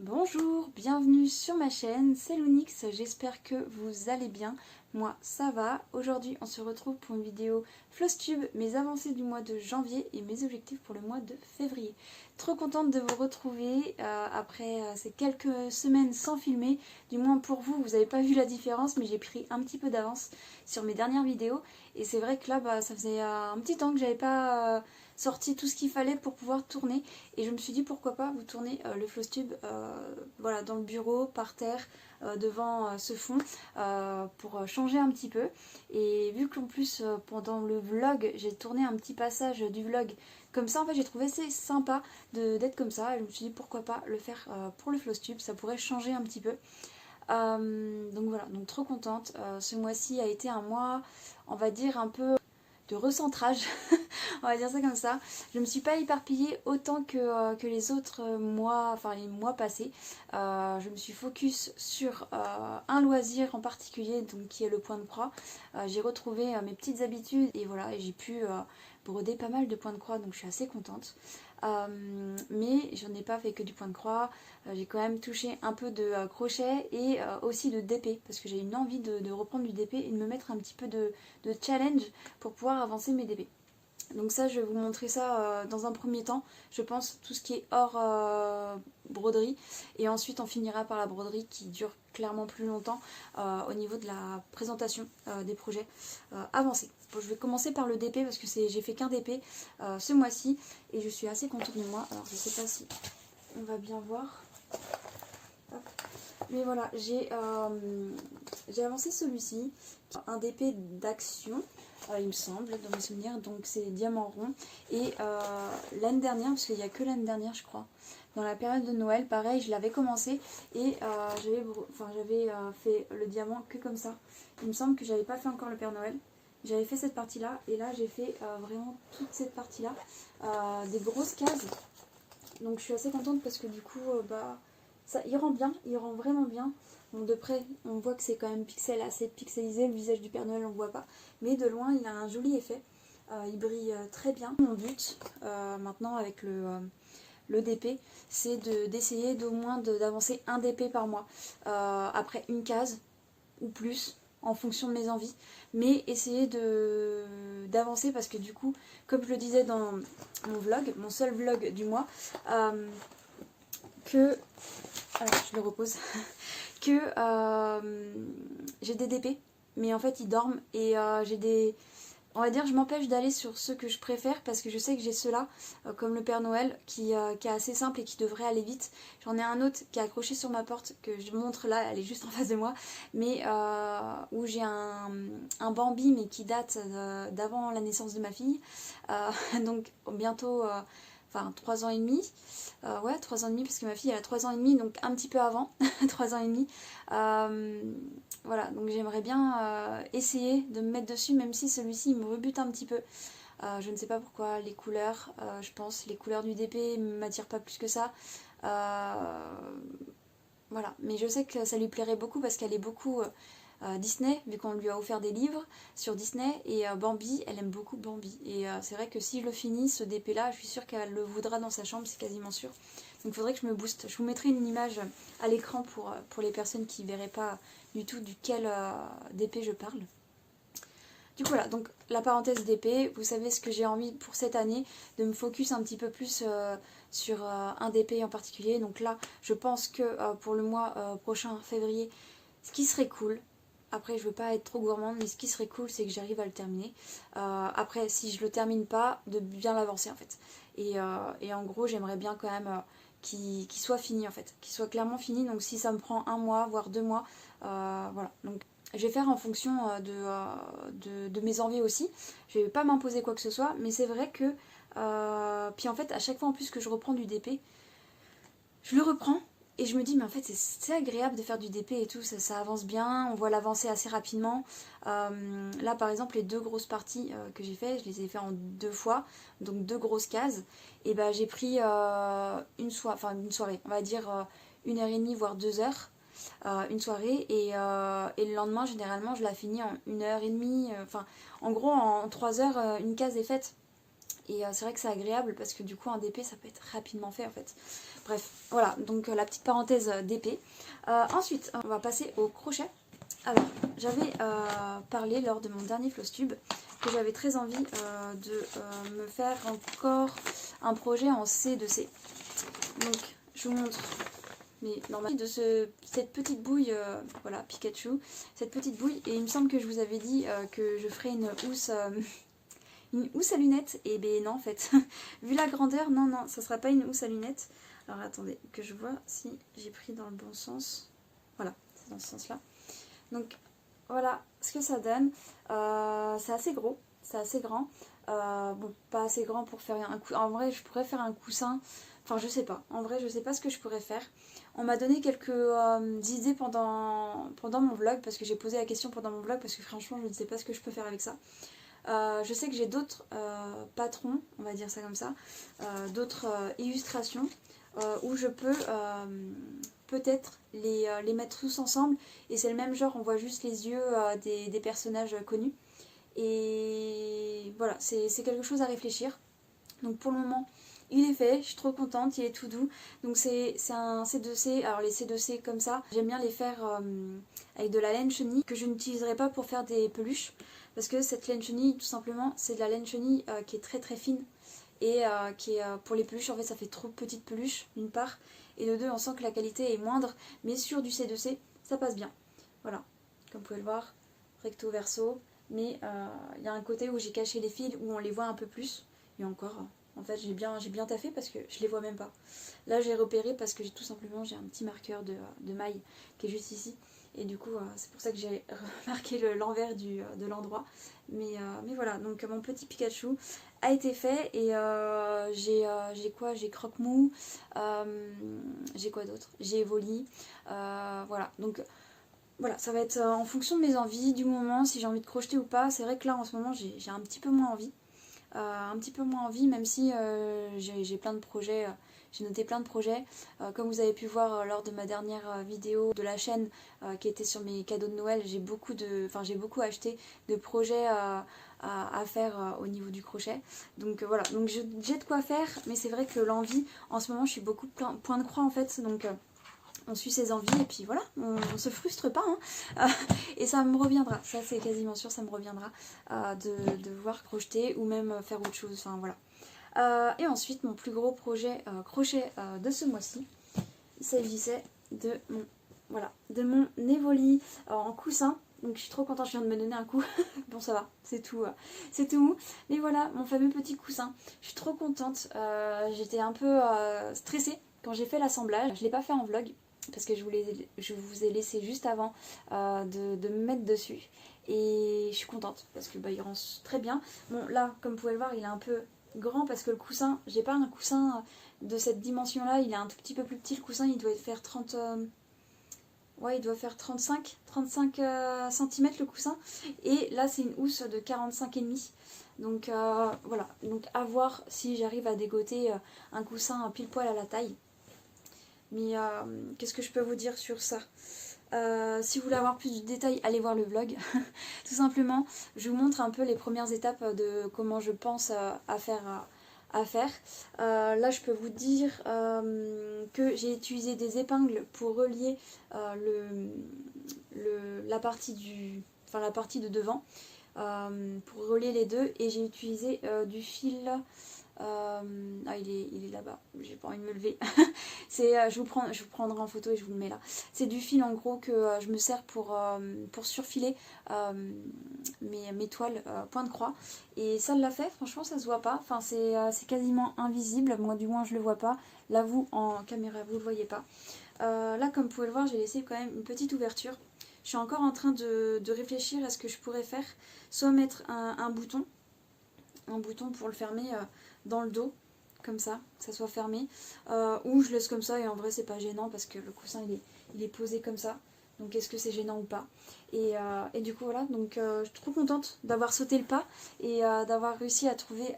Bonjour, bienvenue sur ma chaîne, c'est Lounix, j'espère que vous allez bien. Moi ça va. Aujourd'hui on se retrouve pour une vidéo Flosstube, mes avancées du mois de janvier et mes objectifs pour le mois de février. Trop contente de vous retrouver après ces quelques semaines sans filmer. Du moins pour vous, vous n'avez pas vu la différence, mais j'ai pris un petit peu d'avance sur mes dernières vidéos. Et c'est vrai que là ça faisait un petit temps que j'avais pas sorti tout ce qu'il fallait pour pouvoir tourner. Et je me suis dit pourquoi pas vous tourner le Flosstube voilà, dans le bureau, par terre, devant ce fond, pour changer un petit peu. Et vu qu'en plus pendant le vlog j'ai tourné un petit passage du vlog comme ça, en fait j'ai trouvé assez sympa d'être comme ça, et je me suis dit pourquoi pas le faire pour le Flosstube, ça pourrait changer un petit peu. Donc voilà, donc trop contente. Ce mois-ci a été un mois, on va dire, un peu de recentrage, on va dire ça comme ça. Je me suis pas éparpillée autant que les autres mois, enfin les mois passés. Je me suis focus sur un loisir en particulier, donc qui est le point de croix. J'ai retrouvé mes petites habitudes et voilà, et j'ai pu broder pas mal de points de croix, donc je suis assez contente. Mais j'en ai pas fait que du point de croix, j'ai quand même touché un peu de crochet et aussi de DP, parce que j'ai une envie de reprendre du DP et de me mettre un petit peu de challenge pour pouvoir avancer mes DP. Donc ça, je vais vous montrer ça dans un premier temps, je pense, tout ce qui est hors broderie. Et ensuite, on finira par la broderie qui dure clairement plus longtemps au niveau de la présentation des projets avancés. Bon, je vais commencer par le DP parce que j'ai fait qu'un DP ce mois-ci et je suis assez contente de moi. Alors, je sais pas si on va bien voir. Hop. Mais voilà, j'ai avancé celui-ci, un DP d'action, il me semble, dans mes souvenirs, donc c'est diamant rond. Et l'année dernière, parce qu'il n'y a que l'année dernière je crois, dans la période de Noël, pareil, je l'avais commencé et j'avais fait le diamant que comme ça. Il me semble que j'avais pas fait encore le Père Noël. J'avais fait cette partie-là et là j'ai fait vraiment toute cette partie-là, des grosses cases. Donc je suis assez contente parce que du coup, ça, il rend bien, il rend vraiment bien. Bon, de près, on voit que c'est quand même assez pixelisé, le visage du Père Noël, on ne voit pas. Mais de loin, il a un joli effet. Il brille très bien. Mon but, maintenant avec le DP, c'est d'essayer d'au moins d'avancer un DP par mois. Après une case ou plus, en fonction de mes envies. Mais essayer d'avancer parce que du coup, comme je le disais dans mon vlog, mon seul vlog du mois, alors je le repose, que j'ai des DP, mais en fait ils dorment et j'ai des... On va dire je m'empêche d'aller sur ceux que je préfère parce que je sais que j'ai ceux-là, comme le Père Noël, qui est assez simple et qui devrait aller vite. J'en ai un autre qui est accroché sur ma porte, que je montre là, elle est juste en face de moi, mais où j'ai un Bambi, mais qui date d'avant la naissance de ma fille. Donc bientôt... Enfin 3 ans et demi, ouais 3 ans et demi parce que ma fille elle a 3 ans et demi, donc un petit peu avant, 3 ans et demi. Voilà, donc j'aimerais bien essayer de me mettre dessus, même si celui-ci il me rebute un petit peu. Je ne sais pas pourquoi, les couleurs, je pense les couleurs du DP ne m'attirent pas plus que ça. Voilà, mais je sais que ça lui plairait beaucoup parce qu'elle est beaucoup Disney, vu qu'on lui a offert des livres sur Disney, et Bambi, elle aime beaucoup Bambi. Et c'est vrai que si je le finis, ce DP là, je suis sûre qu'elle le voudra dans sa chambre, c'est quasiment sûr. Donc il faudrait que je me booste. Je vous mettrai une image à l'écran pour les personnes qui ne verraient pas du tout duquel DP je parle. Du coup voilà, donc la parenthèse DP, vous savez ce que j'ai envie pour cette année, de me focus un petit peu plus sur un DP en particulier. Donc là, je pense que pour le mois prochain, février, ce qui serait cool, après je veux pas être trop gourmande, mais ce qui serait cool c'est que j'arrive à le terminer. Après si je le termine pas, de bien l'avancer en fait. Et en gros j'aimerais bien quand même qu'il soit fini en fait, qu'il soit clairement fini. Donc si ça me prend un mois, voire 2 mois, voilà. Donc je vais faire en fonction de mes envies aussi. Je vais pas m'imposer quoi que ce soit, mais c'est vrai que puis en fait à chaque fois en plus que je reprends du DP, je le reprends et je me dis mais en fait c'est agréable de faire du DP et tout, ça avance bien, on voit l'avancée assez rapidement. Là par exemple les 2 grosses parties que j'ai fait, je les ai fait en 2 fois, donc 2 grosses cases, et ben j'ai pris une soirée, on va dire 1h30 voire 2 heures, une soirée, et le lendemain généralement je la finis en 1h30, enfin en gros en 3 heures une case est faite. Et c'est vrai que c'est agréable parce que du coup un DP ça peut être rapidement fait en fait. Bref, voilà, donc la petite parenthèse DP. Ensuite, on va passer au crochet. Alors, j'avais parlé lors de mon dernier Flosstube que j'avais très envie de me faire encore un projet en C2C. Donc, je vous montre normalement cette petite bouille, voilà, Pikachu, cette petite bouille. Et il me semble que je vous avais dit que je ferais une housse à lunettes. Et ben non en fait, vu la grandeur, non, ça sera pas une housse à lunettes. Alors attendez, que je vois si j'ai pris dans le bon sens. Voilà, c'est dans ce sens-là. Donc voilà ce que ça donne. C'est assez gros, c'est assez grand. Bon, pas assez grand pour faire un coussin. En vrai, je pourrais faire un coussin. Enfin, je sais pas. En vrai, je sais pas ce que je pourrais faire. On m'a donné quelques idées pendant mon vlog, parce que j'ai posé la question pendant mon vlog, parce que franchement, je ne sais pas ce que je peux faire avec ça. Je sais que j'ai d'autres patrons, on va dire ça comme ça, d'autres illustrations où je peux peut-être les mettre tous ensemble, et c'est le même genre, on voit juste les yeux des personnages connus. Et voilà, c'est quelque chose à réfléchir. Donc pour le moment, il est fait, je suis trop contente, il est tout doux. Donc c'est un C2C, alors les C2C comme ça, j'aime bien les faire avec de la laine chenille, que je n'utiliserai pas pour faire des peluches. Parce que cette laine chenille, tout simplement, c'est de la laine chenille qui est très très fine. Et qui est pour les peluches, en fait ça fait trop petites peluches, d'une part. Et de deux, on sent que la qualité est moindre, mais sur du C2C, ça passe bien. Voilà, comme vous pouvez le voir, recto verso. Mais il y a un côté où j'ai caché les fils, où on les voit un peu plus. Et encore, en fait j'ai bien taffé parce que je les vois même pas. Là j'ai repéré parce que tout simplement j'ai un petit marqueur de maille qui est juste ici. Et du coup c'est pour ça que j'ai remarqué l'envers de l'endroit. Mais voilà, donc mon petit Pikachu a été fait. Et j'ai quoi? J'ai Croque-Mou, j'ai quoi d'autre? J'ai Evoli, voilà. Donc voilà, ça va être en fonction de mes envies, du moment, si j'ai envie de crocheter ou pas. C'est vrai que là en ce moment j'ai un petit peu moins envie. Même si j'ai plein de projets, j'ai noté plein de projets. Comme vous avez pu voir lors de ma dernière vidéo de la chaîne qui était sur mes cadeaux de Noël, j'ai beaucoup acheté de projets à faire au niveau du crochet. Donc voilà, donc j'ai de quoi faire, mais c'est vrai que l'envie, en ce moment je suis beaucoup point de croix en fait, donc on suit ses envies et puis voilà, on se frustre pas, hein. Et ça me reviendra, ça c'est quasiment sûr, ça me reviendra de voir crocheter ou même faire autre chose, enfin voilà. Et ensuite mon plus gros projet crochet de ce mois-ci, il s'agissait de mon Evoli en coussin. Donc je suis trop contente, je viens de me donner un coup. Bon ça va, c'est tout mou. Mais voilà, mon fameux petit coussin. Je suis trop contente. J'étais un peu stressée quand j'ai fait l'assemblage. Je ne l'ai pas fait en vlog parce que je vous ai laissé juste avant de me mettre dessus. Et je suis contente parce que il rend très bien. Bon là, comme vous pouvez le voir, il est un peu grand parce que le coussin, j'ai pas un coussin de cette dimension là, il est un tout petit peu plus petit. Le coussin il doit faire 30... ouais, il doit faire 35 cm le coussin. Et là c'est une housse de 45,5. Donc voilà, donc à voir si j'arrive à dégoter un coussin pile poil à la taille. Mais qu'est-ce que je peux vous dire sur ça? Si vous voulez avoir plus de détails, allez voir le vlog. Tout simplement, je vous montre un peu les premières étapes de comment je pense à faire. Là, je peux vous dire que j'ai utilisé des épingles pour relier la partie de devant, pour relier les deux, et j'ai utilisé du fil. Il est là-bas, j'ai pas envie de me lever. Je vous prendrai en photo et je vous le mets là. C'est du fil en gros que je me sers pour surfiler mes toiles point de croix. Et ça l'a fait, franchement ça se voit pas. Enfin c'est quasiment invisible, moi du moins je le vois pas. Là vous en caméra vous le voyez pas. Là comme vous pouvez le voir, j'ai laissé quand même une petite ouverture. Je suis encore en train de réfléchir à ce que je pourrais faire. Soit mettre un bouton pour le fermer dans le dos, comme ça, que ça soit fermé, ou je laisse comme ça, et en vrai c'est pas gênant parce que le coussin il est posé comme ça, donc est-ce que c'est gênant ou pas? Et du coup voilà, donc je suis trop contente d'avoir sauté le pas et d'avoir réussi à trouver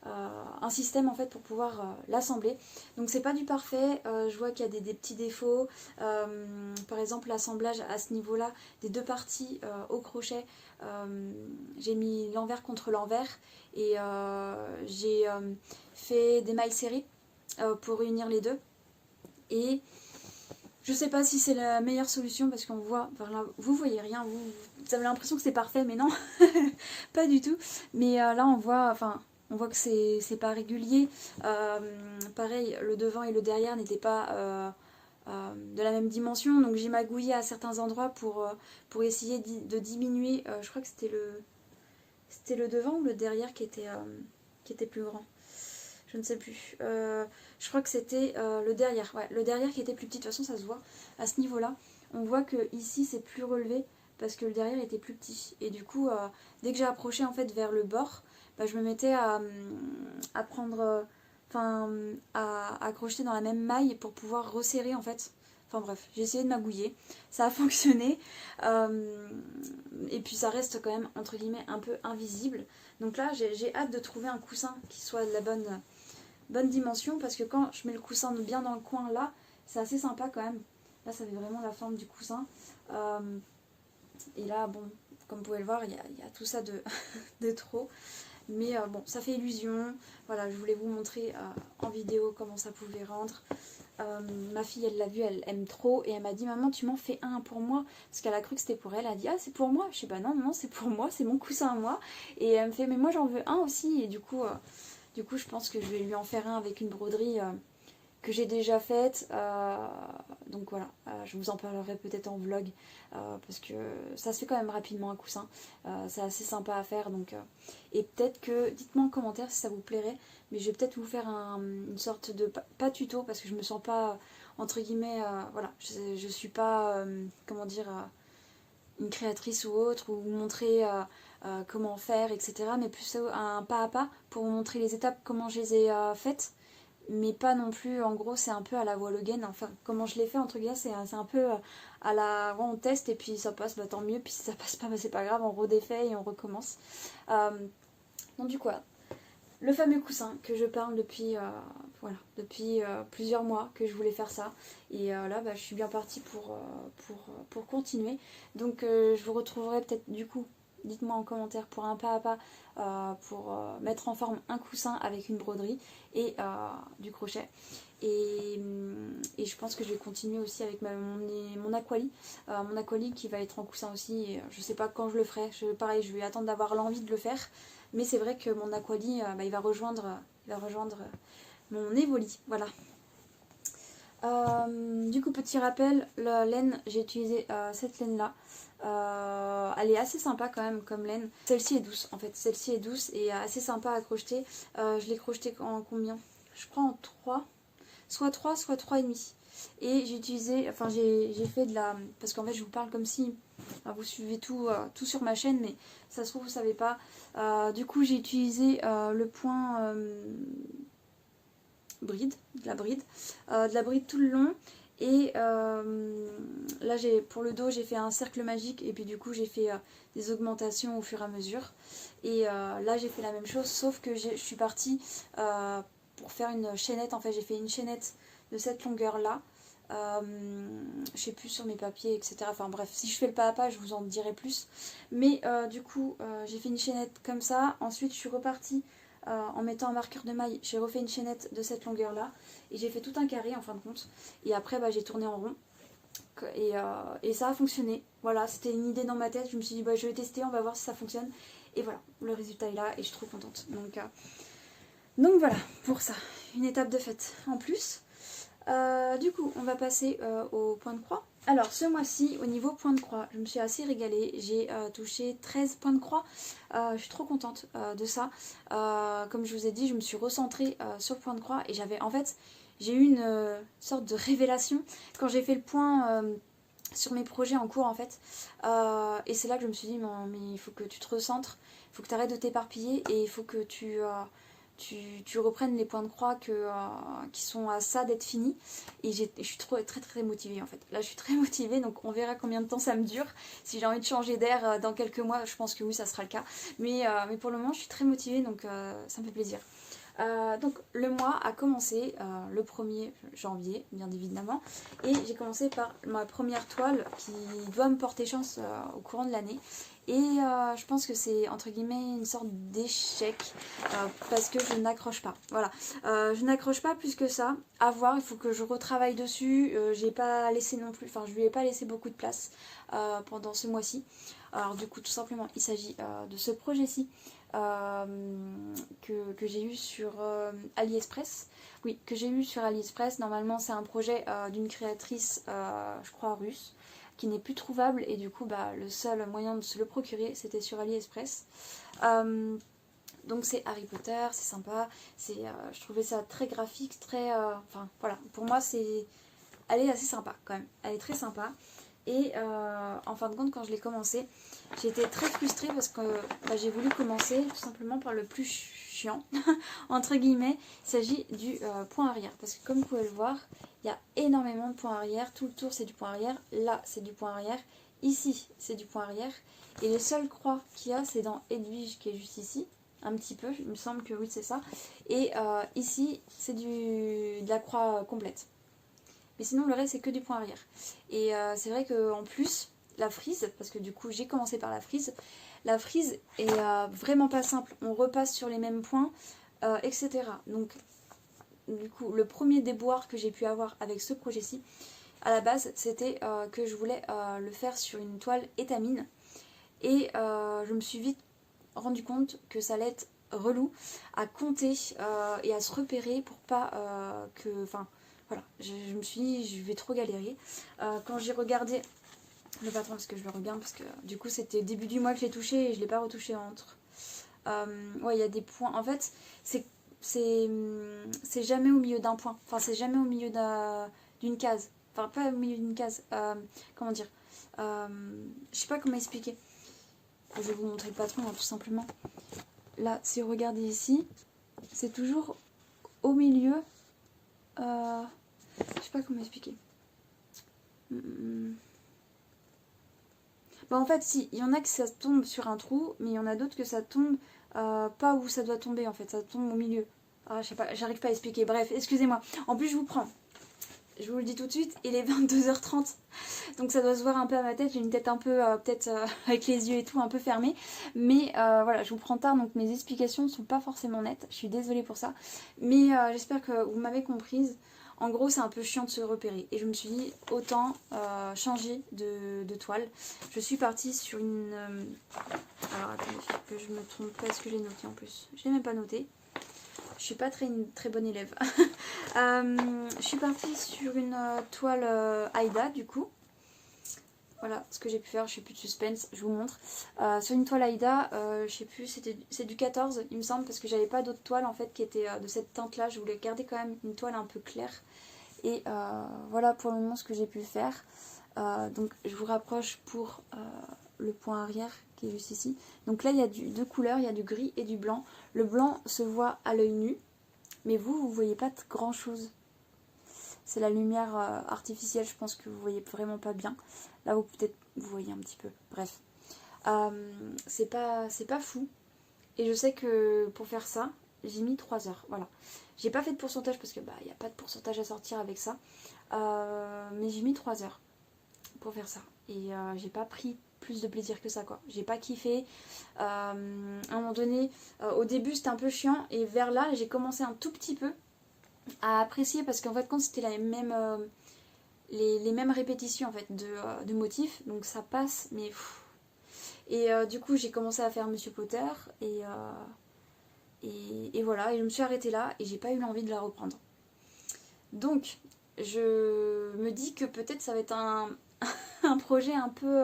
un système en fait pour pouvoir l'assembler. Donc c'est pas du parfait, je vois qu'il y a des petits défauts, par exemple l'assemblage à ce niveau là des deux parties au crochet, j'ai mis l'envers contre l'envers et j'ai fait des mailles serrées pour réunir les deux. Et je sais pas si c'est la meilleure solution parce qu'on voit, enfin là, vous voyez rien, vous avez l'impression que c'est parfait, mais non, pas du tout. Mais là on voit que c'est pas régulier. Pareil, le devant et le derrière n'étaient pas de la même dimension, donc j'ai magouillé à certains endroits pour essayer de diminuer. Je crois que c'était le devant ou le derrière qui était plus grand. Je ne sais plus. Je crois que c'était le derrière. Ouais, le derrière qui était plus petit. De toute façon, ça se voit. À ce niveau-là, on voit que ici c'est plus relevé parce que le derrière était plus petit. Et du coup, dès que j'ai approché en fait vers le bord, bah, je me mettais à prendre, à crocheter dans la même maille pour pouvoir resserrer en fait. Enfin bref, j'ai essayé de magouiller, ça a fonctionné, et puis ça reste quand même entre guillemets un peu invisible. Donc là, j'ai hâte de trouver un coussin qui soit de la bonne dimension, parce que quand je mets le coussin bien dans le coin là, c'est assez sympa quand même. Là, ça fait vraiment la forme du coussin. Et là, bon, comme vous pouvez le voir, il y a tout ça de trop. Mais bon, ça fait illusion. Voilà, je voulais vous montrer en vidéo comment ça pouvait rendre. Ma fille, elle l'a vu, elle aime trop. Et elle m'a dit, maman, tu m'en fais un pour moi. Parce qu'elle a cru que c'était pour elle. Elle a dit, ah, c'est pour moi. Je sais pas, non, non, c'est pour moi, c'est mon coussin à moi. Et elle me fait, mais moi, j'en veux un aussi. Et du coup, je pense que je vais lui en faire un avec une broderie que j'ai déjà faite. Donc voilà, je vous en parlerai peut-être en vlog. Parce que ça se fait quand même rapidement un coussin. C'est assez sympa à faire. Donc, et peut-être que, dites-moi en commentaire si ça vous plairait. Mais je vais peut-être vous faire une sorte de, pas tuto, parce que je me sens pas, entre guillemets, voilà, je suis pas, comment dire, une créatrice ou autre, ou vous montrer comment faire, etc. Mais plus un pas à pas pour vous montrer les étapes, comment je les ai faites. Mais pas non plus, en gros, c'est un peu à la voile gaine. Enfin, comment je l'ai fait, entre guillemets, c'est un peu à la. Ouais, on teste et puis ça passe, bah tant mieux. Puis si ça passe pas, bah c'est pas grave, on redéfait et on recommence. Donc, du coup, le fameux coussin que je parle depuis, voilà, depuis plusieurs mois que je voulais faire ça. Et là, bah, je suis bien partie pour continuer. Donc, je vous retrouverai peut-être du coup. Dites-moi en commentaire pour un pas à pas pour mettre en forme un coussin avec une broderie et du crochet. Et je pense que je vais continuer aussi avec mon aqualis. Mon aqualis qui va être en coussin aussi. Et, je sais pas quand je le ferai. Pareil, je vais attendre d'avoir l'envie de le faire. Mais c'est vrai que mon aqualis, bah, il va rejoindre mon Evoli. Voilà. Du coup, petit rappel, la laine, j'ai utilisé cette laine là. Elle est assez sympa quand même comme laine. Celle-ci est douce en fait, celle-ci est douce et assez sympa à crocheter. Je l'ai crocheté en combien? Je crois en 3, soit 3, soit 3,5. Et j'ai utilisé, enfin j'ai fait de la, parce qu'en fait je vous parle comme si vous suivez tout sur ma chaîne, mais ça se trouve vous savez pas. Du coup j'ai utilisé le point bride, de la bride tout le long. Et là pour le dos j'ai fait un cercle magique et puis du coup j'ai fait des augmentations au fur et à mesure. Et là j'ai fait la même chose, sauf que je suis partie pour faire une chaînette. En fait j'ai fait une chaînette de cette longueur là. Je sais plus sur mes papiers, etc. Enfin bref, si je fais le pas à pas je vous en dirai plus. Mais du coup j'ai fait une chaînette comme ça. Ensuite je suis repartie en mettant un marqueur de maille, j'ai refait une chaînette de cette longueur là et j'ai fait tout un carré en fin de compte. Et après bah, j'ai tourné en rond et ça a fonctionné. Voilà, c'était une idée dans ma tête, je me suis dit bah, je vais tester, on va voir si ça fonctionne. Et voilà, le résultat est là et je suis trop contente. Donc voilà, pour ça, une étape de fête en plus. Du coup, on va passer au point de croix. Alors, ce mois-ci, au niveau point de croix, je me suis assez régalée. J'ai touché 13 points de croix. Je suis trop contente de ça. Comme je vous ai dit, je me suis recentrée sur le point de croix. Et en fait, j'ai eu une sorte de révélation quand j'ai fait le point sur mes projets en cours, en fait. Et c'est là que je me suis dit, mais il faut que tu te recentres. Il faut que tu arrêtes de t'éparpiller. Et il faut que tu reprennes les points de croix qui sont à ça d'être finis. Et je suis très motivée en fait. Là je suis très motivée, donc on verra combien de temps ça me dure. Si j'ai envie de changer d'air dans quelques mois, je pense que oui, ça sera le cas. Mais pour le moment je suis très motivée, donc ça me fait plaisir. Donc le mois a commencé le 1er janvier, bien évidemment, et j'ai commencé par ma première toile qui doit me porter chance au courant de l'année. Et je pense que c'est entre guillemets une sorte d'échec parce que je n'accroche pas. Voilà, je n'accroche pas plus que ça. À voir, il faut que je retravaille dessus. J'ai pas laissé non plus, enfin je lui ai pas laissé beaucoup de place pendant ce mois-ci. Alors du coup, tout simplement, il s'agit de ce projet-ci que j'ai eu sur AliExpress. Oui, que j'ai eu sur AliExpress. Normalement, c'est un projet d'une créatrice, je crois, russe, qui n'est plus trouvable. Et du coup, le seul moyen de se le procurer, c'était sur AliExpress. Donc c'est Harry Potter, c'est sympa. Je trouvais ça très graphique, très... Enfin, voilà. Pour moi, elle est assez sympa, quand même. Elle est très sympa. Et en fin de compte, quand je l'ai commencé, j'ai été très frustrée parce que j'ai voulu commencer tout simplement par le plus chiant, entre guillemets. Il s'agit du point arrière. Parce que comme vous pouvez le voir, il y a énormément de points arrière. Tout le tour, c'est du point arrière. Là, c'est du point arrière. Ici, c'est du point arrière. Et les seules croix qu'il y a, c'est dans Edwige qui est juste ici. Un petit peu, il me semble que oui, c'est ça. Et ici, c'est de la croix complète. Mais sinon le reste c'est que du point arrière. Et c'est vrai qu'en plus la frise, parce que du coup j'ai commencé par la frise est vraiment pas simple. On repasse sur les mêmes points, etc. Donc du coup le premier déboire que j'ai pu avoir avec ce projet-ci, à la base c'était que je voulais le faire sur une toile étamine. Et je me suis vite rendu compte que ça allait être relou à compter et à se repérer pour pas que... Enfin, voilà, je me suis dit, je vais trop galérer. Quand j'ai regardé le patron, parce que je le regarde, parce que du coup c'était début du mois que je l'ai touché et je ne l'ai pas retouché entre. Ouais, il y a des points. En fait, c'est jamais au milieu d'un point. Enfin, c'est jamais au milieu d'une case. Enfin, pas au milieu d'une case. Comment dire je sais pas comment expliquer. Je vais vous montrer le patron, hein, tout simplement. Là, si vous regardez ici, c'est toujours au milieu. Je sais pas comment expliquer. En fait, si, il y en a que ça tombe sur un trou, mais il y en a d'autres que ça tombe pas où ça doit tomber, en fait. Ça tombe au milieu. Ah, je sais pas, j'arrive pas à expliquer. Bref, excusez-moi. En plus, je vous prends. Je vous le dis tout de suite, il est 22h30. Donc ça doit se voir un peu à ma tête. J'ai une tête un peu, peut-être avec les yeux et tout, un peu fermés. Mais voilà, je vous prends tard, donc mes explications ne sont pas forcément nettes. Je suis désolée pour ça. Mais j'espère que vous m'avez comprise. En gros, c'est un peu chiant de se repérer. Et je me suis dit, autant changer de toile. Je suis partie sur une... alors attendez, que je me trompe pas. Est-ce que j'ai noté en plus? Je l'ai même pas noté. Je suis pas une très bonne élève. Je suis partie sur une toile Aïda du coup. Voilà ce que j'ai pu faire, je sais plus de suspense, je vous montre. Sur une toile Aïda, je sais plus, c'est du 14 il me semble, parce que j'avais pas d'autres toiles en fait qui étaient de cette teinte là. Je voulais garder quand même une toile un peu claire. Et voilà pour le moment ce que j'ai pu faire. Donc je vous rapproche pour le point arrière qui est juste ici. Donc là il y a deux couleurs, il y a du gris et du blanc. Le blanc se voit à l'œil nu, mais vous voyez pas grand chose. C'est la lumière artificielle, je pense que vous voyez vraiment pas bien. Là vous peut-être vous voyez un petit peu, bref. C'est pas fou. Et je sais que pour faire ça, j'ai mis 3 heures, voilà. J'ai pas fait de pourcentage parce que il n'y a pas de pourcentage à sortir avec ça. Mais j'ai mis 3 heures pour faire ça. Et j'ai pas pris plus de plaisir que ça, quoi. J'ai pas kiffé. À un moment donné, au début c'était un peu chiant. Et vers là, j'ai commencé un tout petit peu à apprécier parce qu'en fait, quand c'était les mêmes répétitions en fait, de motifs. Donc ça passe, mais... Et du coup, j'ai commencé à faire Monsieur Potter. Et voilà, et je me suis arrêtée là et j'ai pas eu l'envie de la reprendre. Donc, je me dis que peut-être ça va être un projet un peu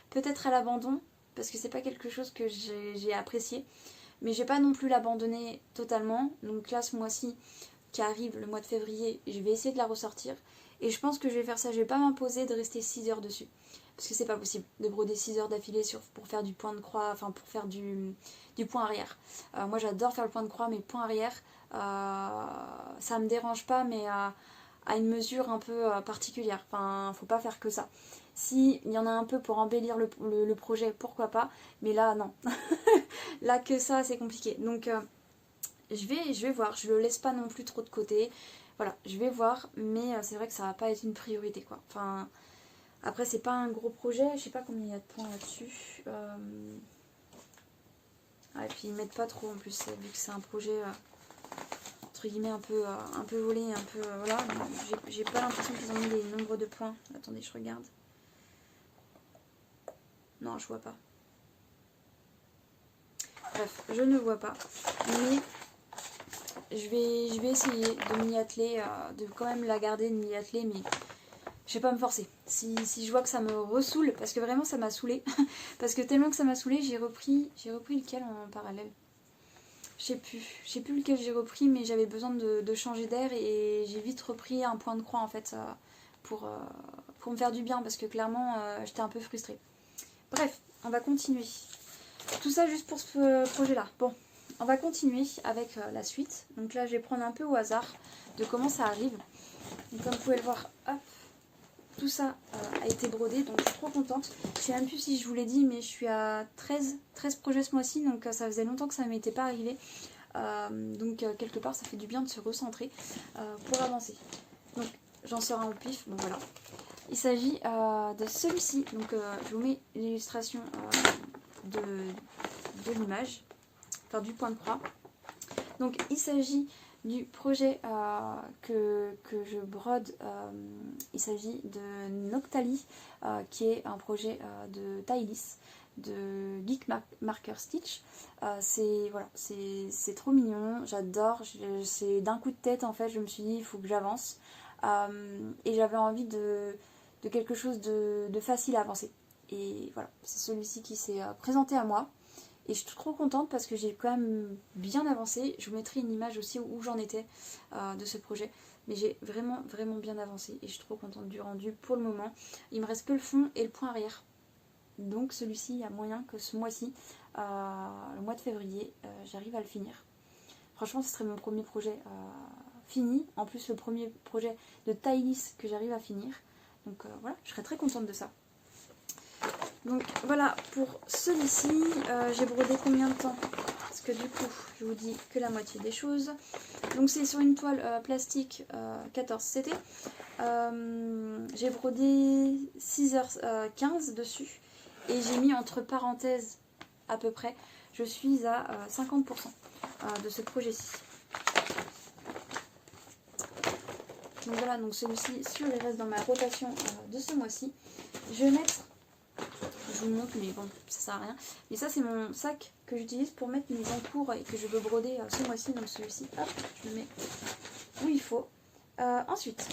peut-être à l'abandon, parce que c'est pas quelque chose que j'ai apprécié. Mais je vais pas non plus l'abandonner totalement. Donc là, ce mois-ci qui arrive, le mois de février, je vais essayer de la ressortir. Et je pense que je vais faire ça, je vais pas m'imposer de rester 6 heures dessus. Parce que c'est pas possible de broder 6 heures d'affilée pour faire du point de croix, enfin pour faire du point arrière. Moi j'adore faire le point de croix, mais le point arrière, ça me dérange pas, mais à une mesure un peu particulière. Enfin, faut pas faire que ça. S'il y en a un peu pour embellir le projet, pourquoi pas. Mais là, non. Là que ça, c'est compliqué. Donc je vais voir, je le laisse pas non plus trop de côté. Voilà, je vais voir, mais c'est vrai que ça va pas être une priorité quoi. Enfin, après c'est pas un gros projet, je sais pas combien il y a de points là-dessus. Ah, et puis ils mettent pas trop en plus, vu que c'est un projet entre guillemets un peu volé, un peu voilà. J'ai pas l'impression qu'ils ont mis les nombres de points. Attendez, je regarde. Non, je vois pas. Bref, je ne vois pas, mais je vais essayer de m'y atteler, de quand même la garder, de m'y atteler, mais je vais pas me forcer. Si je vois que ça me ressoule, parce que vraiment ça m'a saoulé, parce que tellement que ça m'a saoulé, j'ai repris lequel en parallèle. Je sais plus lequel j'ai repris, mais j'avais besoin de changer d'air et j'ai vite repris un point de croix en fait pour me faire du bien, parce que clairement j'étais un peu frustrée. Bref, on va continuer. Tout ça juste pour ce projet-là. Bon, on va continuer avec la suite. Donc là, je vais prendre un peu au hasard de comment ça arrive. Donc comme vous pouvez le voir, hop, tout ça a été brodé. Donc je suis trop contente. Je sais même plus si je vous l'ai dit, mais je suis à 13 projets ce mois-ci. Donc ça faisait longtemps que ça ne m'était pas arrivé. Donc quelque part, ça fait du bien de se recentrer pour avancer. Donc j'en sors un au pif. Bon voilà. Il s'agit de celui-ci. Donc je vous mets l'illustration de l'image, enfin du point de croix. Donc il s'agit du projet que je brode. Il s'agit de Noctali, qui est un projet de Thaïlis, de Geek Marker Stitch. C'est voilà, c'est trop mignon, j'adore. C'est d'un coup de tête en fait, je me suis dit il faut que j'avance. Et j'avais envie de quelque chose de facile à avancer. Et voilà, c'est celui-ci qui s'est présenté à moi. Et je suis trop contente parce que j'ai quand même bien avancé. Je vous mettrai une image aussi où j'en étais de ce projet. Mais j'ai vraiment bien avancé. Et je suis trop contente du rendu pour le moment. Il me reste que le fond et le point arrière. Donc celui-ci, il y a moyen que ce mois-ci, le mois de février, j'arrive à le finir. Franchement, ce serait mon premier projet fini. En plus, le premier projet de Thaïlis que j'arrive à finir. Donc voilà, je serais très contente de ça. Donc voilà pour celui-ci, j'ai brodé combien de temps? Parce que du coup, je vous dis que la moitié des choses. Donc c'est sur une toile plastique 14 CT. J'ai brodé 6h15 dessus. Et j'ai mis entre parenthèses à peu près, je suis à 50% de ce projet-ci. Donc voilà, donc celui-ci sur les restes dans ma rotation de ce mois-ci. Je vais mettre... Je vous montre, mais bon, ça sert à rien. Mais ça, c'est mon sac que j'utilise pour mettre mes encours et que je veux broder ce mois-ci. Donc celui-ci, hop, je le mets où il faut. Ensuite,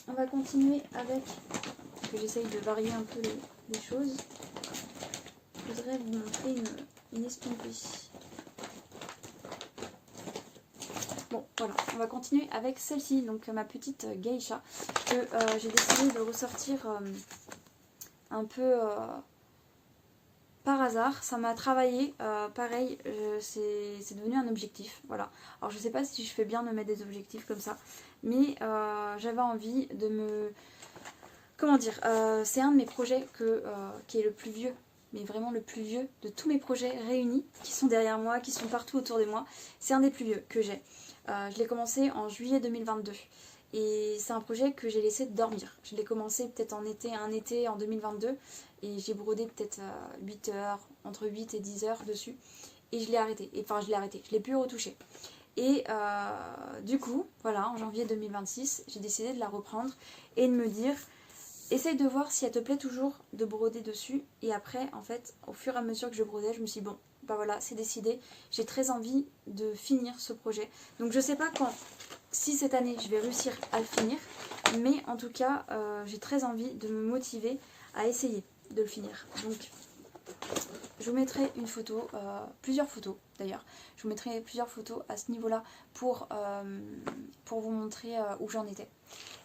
on va continuer avec... que j'essaye de varier un peu les choses. Je voudrais vous montrer une estampée. Bon, voilà, on va continuer avec celle-ci, donc ma petite geisha, que j'ai décidé de ressortir un peu... par hasard, ça m'a travaillé, pareil, c'est devenu un objectif, voilà. Alors je sais pas si je fais bien de mettre des objectifs comme ça, mais j'avais envie de me... Comment dire, c'est un de mes projets qui est le plus vieux, mais vraiment le plus vieux de tous mes projets réunis, qui sont derrière moi, qui sont partout autour de moi. C'est un des plus vieux que j'ai. Je l'ai commencé en juillet 2022. Et c'est un projet que j'ai laissé dormir. Je l'ai commencé peut-être un été en 2022. Et j'ai brodé peut-être 8 heures, entre 8 et 10 heures dessus. Et je l'ai arrêté. Enfin, je l'ai plus retouché. Et du coup, voilà, en janvier 2026, j'ai décidé de la reprendre et de me dire, essaye de voir si elle te plaît toujours de broder dessus. Et après, en fait, au fur et à mesure que je brodais, je me suis dit, bon, bah voilà, c'est décidé. J'ai très envie de finir ce projet. Donc je sais pas si cette année je vais réussir à le finir. Mais en tout cas, j'ai très envie de me motiver à essayer de le finir. Donc je vous mettrai une photo, plusieurs photos d'ailleurs. Je vous mettrai plusieurs photos à ce niveau-là pour vous montrer où j'en étais.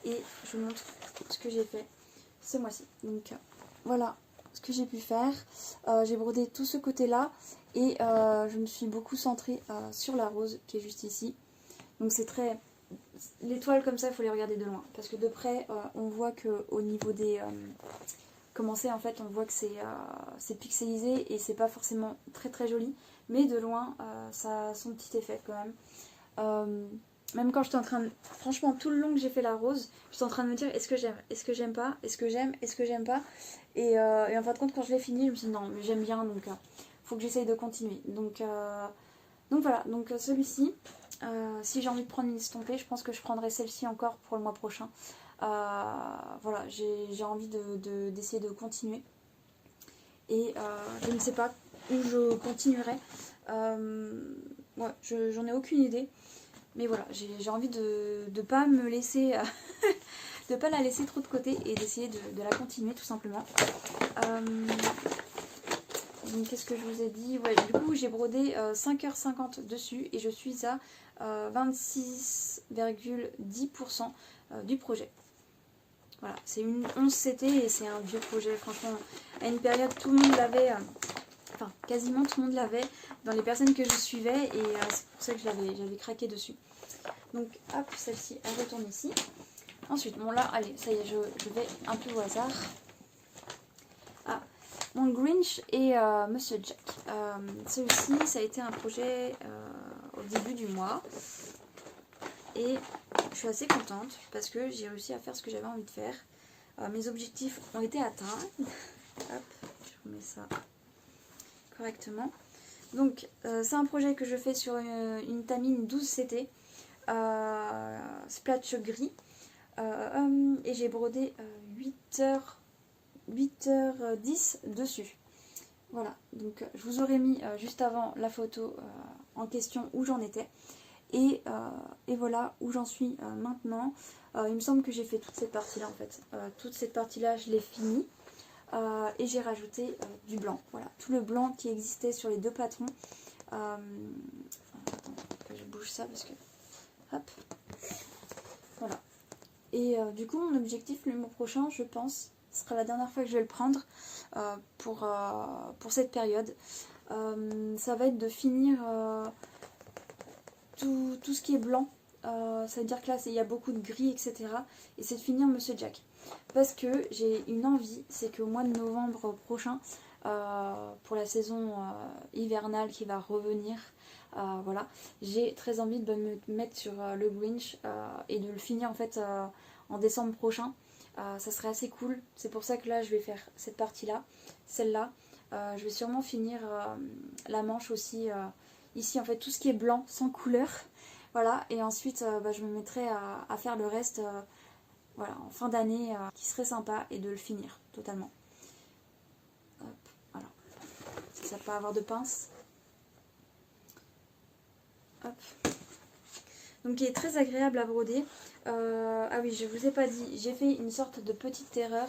Et je vous montre ce que j'ai fait ce mois-ci. Donc voilà ce que j'ai pu faire. J'ai brodé tout ce côté-là et je me suis beaucoup centrée sur la rose qui est juste ici. Donc c'est très... Les toiles comme ça, il faut les regarder de loin. Parce que de près, on voit qu'au niveau commencer en fait on voit que c'est pixelisé et c'est pas forcément très très joli, mais de loin ça a son petit effet quand même. Même quand j'étais en train de... Franchement, tout le long que j'ai fait la rose, j'étais en train de me dire est-ce que j'aime, est-ce que j'aime pas, est-ce que j'aime, est-ce que j'aime pas. Et en fin de compte, quand je l'ai fini, je me suis dit non, mais j'aime bien, donc faut que j'essaye de continuer. Donc voilà, donc celui-ci, si j'ai envie de prendre une estompée, je pense que je prendrai celle-ci encore pour le mois prochain. Voilà, j'ai envie d'essayer de continuer. Et je ne sais pas où je continuerai. Ouais, j'en ai aucune idée. Mais voilà, j'ai envie de ne pas me laisser, de pas la laisser trop de côté et d'essayer de la continuer tout simplement. Donc qu'est-ce que je vous ai dit? Ouais, du coup j'ai brodé 5h50 dessus et je suis à 26,10% du projet. Voilà, c'est une 11 CT et c'est un vieux projet. Franchement, à une période tout le monde l'avait... Enfin, quasiment tout le monde l'avait dans les personnes que je suivais et c'est pour ça que j'avais craqué dessus. Donc hop, celle-ci elle retourne ici. Ensuite, bon là, allez, ça y est, je vais un peu au hasard. Ah, mon Grinch et Monsieur Jack. Celui-ci, ça a été un projet au début du mois. Et je suis assez contente parce que j'ai réussi à faire ce que j'avais envie de faire. Mes objectifs ont été atteints. Hop, je remets ça correctement. Donc c'est un projet que je fais sur une Tamine 12 CT splatch gris et j'ai brodé 8h10 dessus. Voilà, donc je vous aurais mis juste avant la photo en question où j'en étais et voilà où j'en suis maintenant. Il me semble que j'ai fait toute cette partie là en fait, toute cette partie là je l'ai finie. Et j'ai rajouté du blanc, voilà, tout le blanc qui existait sur les deux patrons. Attends, que je bouge ça parce que... Hop, voilà. Et du coup, mon objectif le mois prochain, je pense, ce sera la dernière fois que je vais le prendre pour cette période. Ça va être de finir tout ce qui est blanc. Ça veut dire que là, il y a beaucoup de gris, etc. Et c'est de finir Monsieur Jack. Parce que j'ai une envie, c'est qu'au mois de novembre prochain, pour la saison hivernale qui va revenir, voilà, j'ai très envie de me mettre sur le Grinch et de le finir en fait en décembre prochain. Ça serait assez cool. C'est pour ça que là, je vais faire cette partie-là, celle-là. Je vais sûrement finir la manche aussi. Ici, en fait, tout ce qui est blanc, sans couleur. Voilà, et ensuite, je me mettrai à faire le reste... voilà, en fin d'année qui serait sympa et de le finir totalement. Hop, voilà. Si ça peut avoir de pince. Hop. Donc il est très agréable à broder. Ah oui, je vous ai pas dit, j'ai fait une sorte de petite erreur.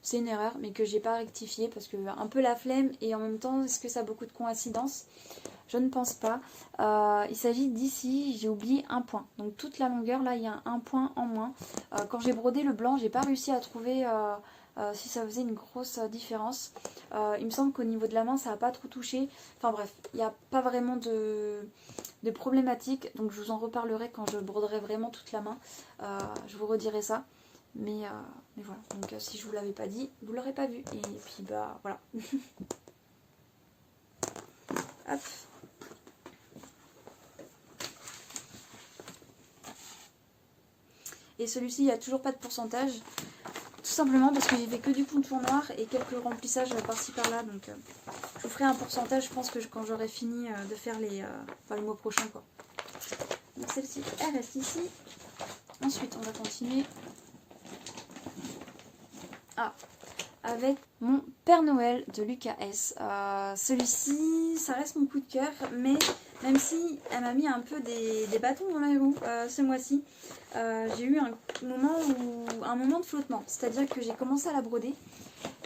C'est une erreur, mais que j'ai pas rectifiée parce que un peu la flemme et en même temps, est-ce que ça a beaucoup de coïncidences? Je ne pense pas. Il s'agit d'ici, j'ai oublié un point. Donc toute la longueur, là, il y a un point en moins. Quand j'ai brodé le blanc, j'ai pas réussi à trouver si ça faisait une grosse différence. Il me semble qu'au niveau de la main, ça n'a pas trop touché. Enfin bref, il n'y a pas vraiment de problématique. Donc je vous en reparlerai quand je broderai vraiment toute la main. Je vous redirai ça. Mais voilà, donc si je vous l'avais pas dit, vous l'aurez pas vu. Et puis bah voilà. Hop. Et celui-ci, il n'y a toujours pas de pourcentage. Tout simplement parce que j'ai fait que du contour noir et quelques remplissages par-ci par-là. Donc je vous ferai un pourcentage, je pense que quand j'aurai fini de faire le mois prochain, quoi. Donc celle-ci, elle reste ici. Ensuite, on va continuer. Avec mon Père Noël de Lucas S. Celui-ci, ça reste mon coup de cœur, mais même si elle m'a mis un peu des bâtons dans les roues ce mois-ci, j'ai eu un moment de flottement. C'est-à-dire que j'ai commencé à la broder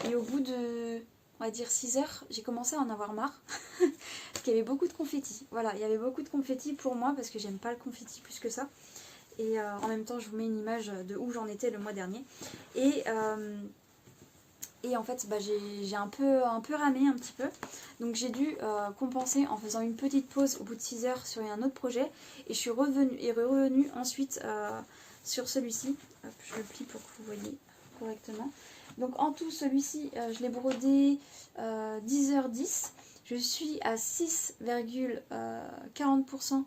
et au bout de, on va dire 6 heures, j'ai commencé à en avoir marre. Parce qu'il y avait beaucoup de confettis. Voilà, il y avait beaucoup de confettis pour moi parce que j'aime pas le confetti plus que ça. Et en même temps, je vous mets une image de où j'en étais le mois dernier. Et en fait, j'ai un peu ramé un petit peu. Donc j'ai dû compenser en faisant une petite pause au bout de 6 heures sur un autre projet. Et je suis revenue ensuite sur celui-ci. Je le plie pour que vous voyez. correctement. Donc en tout, celui-ci, je l'ai brodé 10h10. Je suis à 6,40%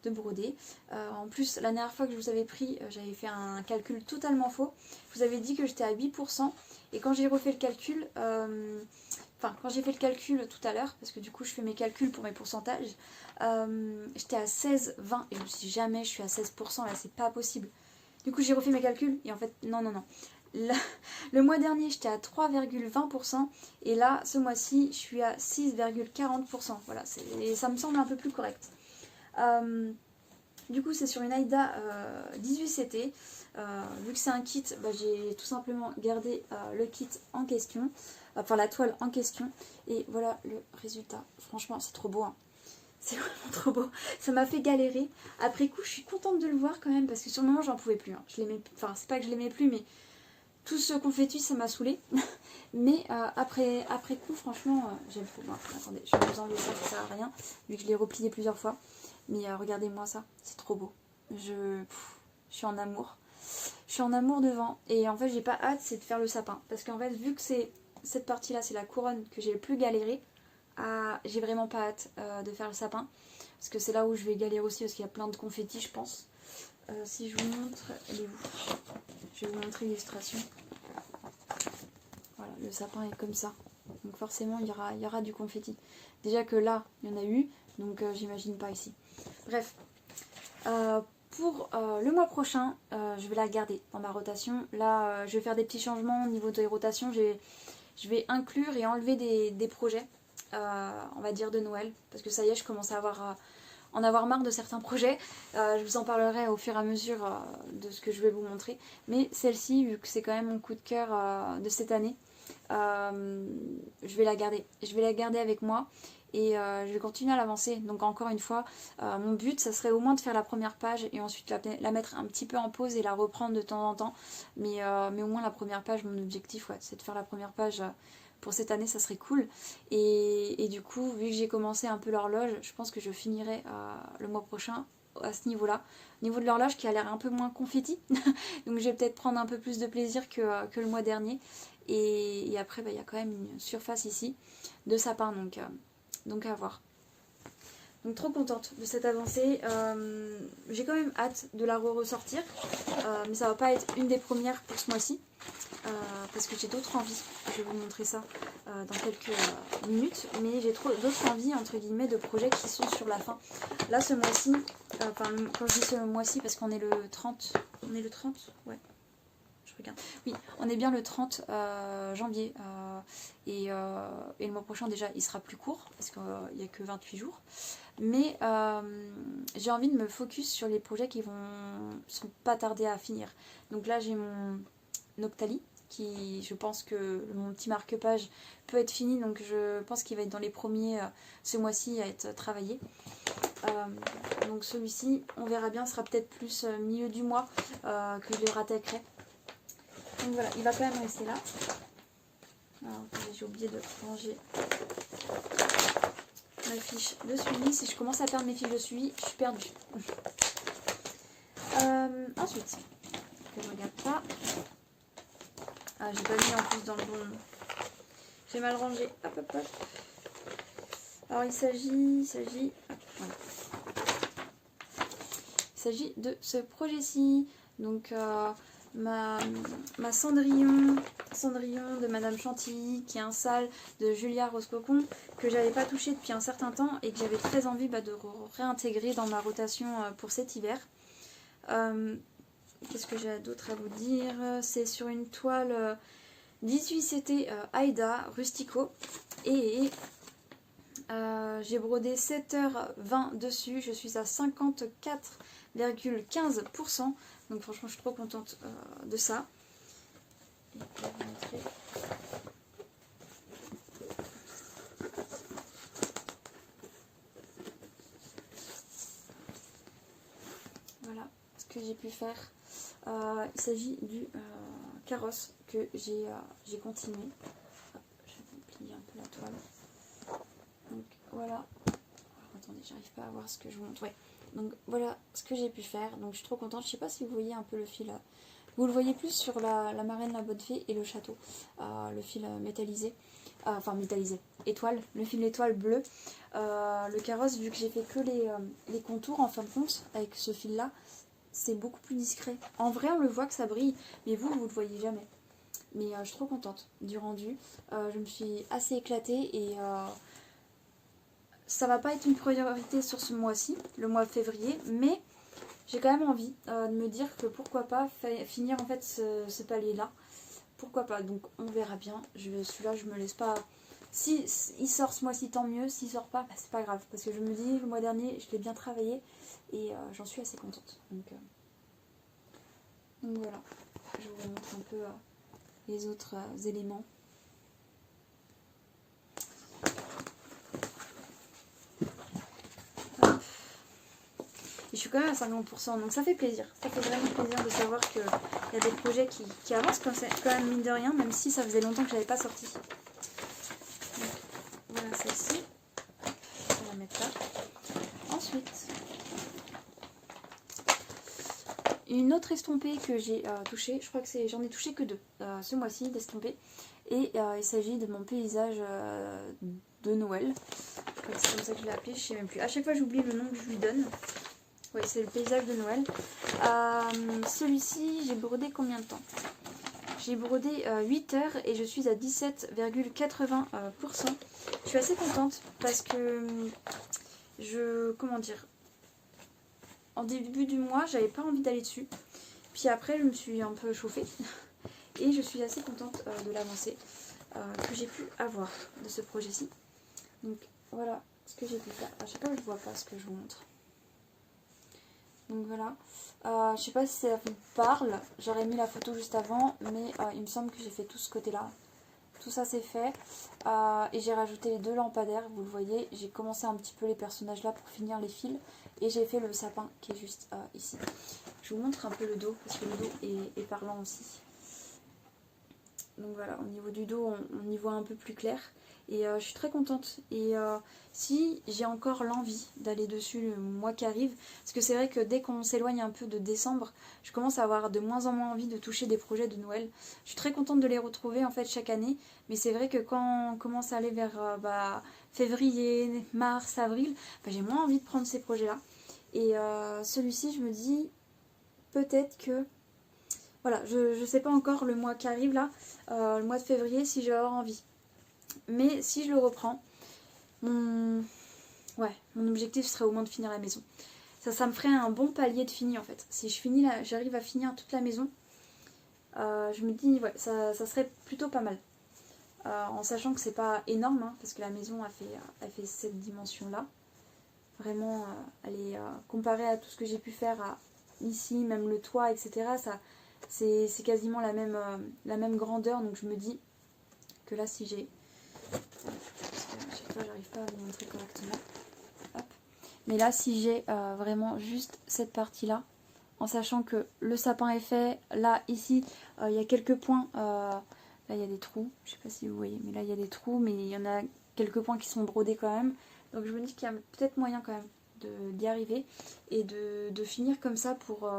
de brodé. En plus, la dernière fois que je vous avais pris, j'avais fait un calcul totalement faux. Je vous avais dit que j'étais à 8%. Et quand j'ai refait le calcul, quand j'ai fait le calcul tout à l'heure, parce que du coup je fais mes calculs pour mes pourcentages, j'étais à 16,20 et je me suis dit jamais je suis à 16%, là c'est pas possible. Du coup j'ai refait mes calculs et en fait non. Le mois dernier j'étais à 3,20% et là ce mois-ci je suis à 6,40%. Voilà, ça me semble un peu plus correct. Du coup c'est sur une Aida 18CT. Vu que c'est un kit, j'ai tout simplement gardé le kit en question, enfin la toile en question, et voilà le résultat. Franchement c'est trop beau, hein. C'est vraiment trop beau. Ça m'a fait galérer. Après coup je suis contente de le voir quand même, parce que sur le moment j'en pouvais plus, hein. Je l'aimais, enfin c'est pas que je l'aimais plus, mais tout ce confetti ça m'a saoulé. Mais après coup franchement j'aime trop. Bon, attendez, je vais vous enlever ça, ça sert à rien vu que je l'ai replié plusieurs fois. Mais regardez-moi ça, c'est trop beau. Je suis en amour. Je suis en amour devant. Et en fait j'ai pas hâte, c'est de faire le sapin. Parce qu'en fait vu que c'est cette partie là, c'est la couronne que j'ai le plus galéré, j'ai vraiment pas hâte de faire le sapin. Parce que c'est là où je vais galérer aussi, parce qu'il y a plein de confettis je pense. Si je vous montre, elle est où? Je vais vous montrer l'illustration. Voilà, le sapin est comme ça. Donc forcément il y aura du confetti. Déjà que là il y en a eu, donc j'imagine pas ici. Bref. Pour le mois prochain, je vais la garder dans ma rotation. Là, je vais faire des petits changements au niveau des rotations. Je vais inclure et enlever des projets, on va dire de Noël. Parce que ça y est, je commence à en avoir marre de certains projets. Je vous en parlerai au fur et à mesure de ce que je vais vous montrer. Mais celle-ci, vu que c'est quand même mon coup de cœur de cette année, je vais la garder. Je vais la garder avec moi. Et je vais continuer à l'avancer. Donc encore une fois, mon but, ça serait au moins de faire la première page et ensuite la mettre un petit peu en pause et la reprendre de temps en temps. Mais au moins la première page, mon objectif, ouais, c'est de faire la première page pour cette année, ça serait cool. Et du coup, vu que j'ai commencé un peu l'horloge, je pense que je finirai le mois prochain à ce niveau-là. Au niveau de l'horloge qui a l'air un peu moins confetti. Donc je vais peut-être prendre un peu plus de plaisir que le mois dernier. Et après, il y a quand même une surface ici de sapin. Donc à voir. Donc trop contente de cette avancée. J'ai quand même hâte de la ressortir. Mais ça va pas être une des premières pour ce mois-ci. Parce que j'ai d'autres envies. Je vais vous montrer ça dans quelques minutes. Mais j'ai d'autres envies, entre guillemets, de projets qui sont sur la fin. Là, ce mois-ci, quand je dis ce mois-ci, parce qu'on est le 30. On est le 30 ? Ouais. Regarde. Oui, on est bien le 30 janvier et le mois prochain déjà il sera plus court parce qu'il n'y a que 28 jours. Mais j'ai envie de me focus sur les projets qui sont pas tardés à finir. Donc là j'ai mon Noctali qui, je pense que mon petit marque-page peut être fini, donc je pense qu'il va être dans les premiers ce mois-ci à être travaillé. Donc celui-ci, on verra bien, sera peut-être plus milieu du mois que je les rattaquerai. Donc voilà, il va quand même rester là. J'ai oublié de ranger ma fiche de suivi. Si je commence à perdre mes fiches de suivi, je suis perdue. Ensuite, que je regarde pas. J'ai pas mis en plus dans le bon. J'ai mal rangé. Hop hop hop. Alors il s'agit. Voilà. Il s'agit de ce projet-ci. Donc ma Cendrillon de Madame Chantilly, qui est un sale de Julia Rose-Cocon, que j'avais pas touché depuis un certain temps et que j'avais très envie de réintégrer dans ma rotation pour cet hiver. Qu'est-ce que j'ai d'autre à vous dire? C'est sur une toile 18CT Aida Rustico et j'ai brodé 7h20 dessus. Je suis à 54,15%. Donc franchement je suis trop contente de ça. Et je vais vous montrer. Voilà ce que j'ai pu faire. Il s'agit du carrosse que j'ai continué. Hop, je vais plier un peu la toile. Donc voilà. Alors, attendez, j'arrive pas à voir ce que je vous montre. Ouais. Donc voilà ce que j'ai pu faire. Donc je suis trop contente. Je sais pas si vous voyez un peu le fil Vous le voyez plus sur la marraine, la bonne fée et le château, le fil métallisé, enfin métallisé, étoile, le fil étoile bleu. Le carrosse, vu que j'ai fait que les contours en fin de compte, avec ce fil là, c'est beaucoup plus discret. En vrai on le voit que ça brille, mais vous le voyez jamais. Mais je suis trop contente du rendu, je me suis assez éclatée et ça va pas être une priorité sur ce mois-ci, le mois de février, mais j'ai quand même envie de me dire que pourquoi pas finir en fait ce palier-là. Pourquoi pas, donc on verra bien. Celui-là, je me laisse pas. Si il sort ce mois-ci, tant mieux. S'il sort pas, bah, c'est pas grave. Parce que je me dis, le mois dernier, je l'ai bien travaillé et j'en suis assez contente. Donc voilà, je vous montre un peu les autres éléments. Et je suis quand même à 50%, donc ça fait plaisir. Ça fait vraiment plaisir de savoir qu'il y a des projets qui avancent quand même, mine de rien, même si ça faisait longtemps que je n'avais pas sorti. Donc, voilà celle-ci. On va mettre là. Ensuite, une autre estompée que j'ai touchée. Je crois que j'en ai touché que 2 ce mois-ci d'estompée. Et il s'agit de mon paysage de Noël. C'est comme ça que je l'ai appelé, je sais même plus. À chaque fois j'oublie le nom que je lui donne. Oui, c'est le paysage de Noël. Celui-ci, j'ai brodé combien de temps? J'ai brodé 8 heures et je suis à 17,80%. Je suis assez contente parce que comment dire, en début du mois, j'avais pas envie d'aller dessus. Puis après, je me suis un peu chauffée et je suis assez contente de l'avancée que j'ai pu avoir de ce projet-ci. Donc voilà ce que j'ai pu faire. Je sais pas, je vois pas ce que je vous montre. Donc voilà, je sais pas si ça vous parle, j'aurais mis la photo juste avant, mais il me semble que j'ai fait tout ce côté-là. Tout ça c'est fait, et j'ai rajouté les 2 lampadaires, vous le voyez, j'ai commencé un petit peu les personnages là pour finir les fils, et j'ai fait le sapin qui est juste ici. Je vous montre un peu le dos, parce que le dos est parlant aussi. Donc voilà, au niveau du dos, on y voit un peu plus clair. Et je suis très contente. Et si j'ai encore l'envie d'aller dessus le mois qui arrive, parce que c'est vrai que dès qu'on s'éloigne un peu de décembre, je commence à avoir de moins en moins envie de toucher des projets de Noël. Je suis très contente de les retrouver en fait chaque année. Mais c'est vrai que quand on commence à aller vers février, mars, avril, j'ai moins envie de prendre ces projets-là. Et celui-ci, je me dis peut-être que... Voilà, je ne sais pas encore le mois qui arrive là, le mois de février, si je vais avoir envie. Mais si je le reprends, mon objectif serait au moins de finir la maison. Ça me ferait un bon palier de fini en fait. Si j'arrive à finir toute la maison, je me dis, ouais, ça serait plutôt pas mal. En sachant que c'est pas énorme, hein, parce que la maison a fait cette dimension-là. Vraiment, elle est comparée à tout ce que j'ai pu faire ici, même le toit, etc. C'est quasiment la même grandeur, donc je me dis que là si j'ai... Parce que à chaque fois j'arrive pas à vous montrer correctement. Hop. Mais là si j'ai vraiment juste cette partie là, en sachant que le sapin est fait, là ici il y a quelques points, là il y a des trous, je sais pas si vous voyez, mais là il y a des trous, mais il y en a quelques points qui sont brodés quand même. Donc je me dis qu'il y a peut-être moyen quand même d'y arriver et de finir comme ça pour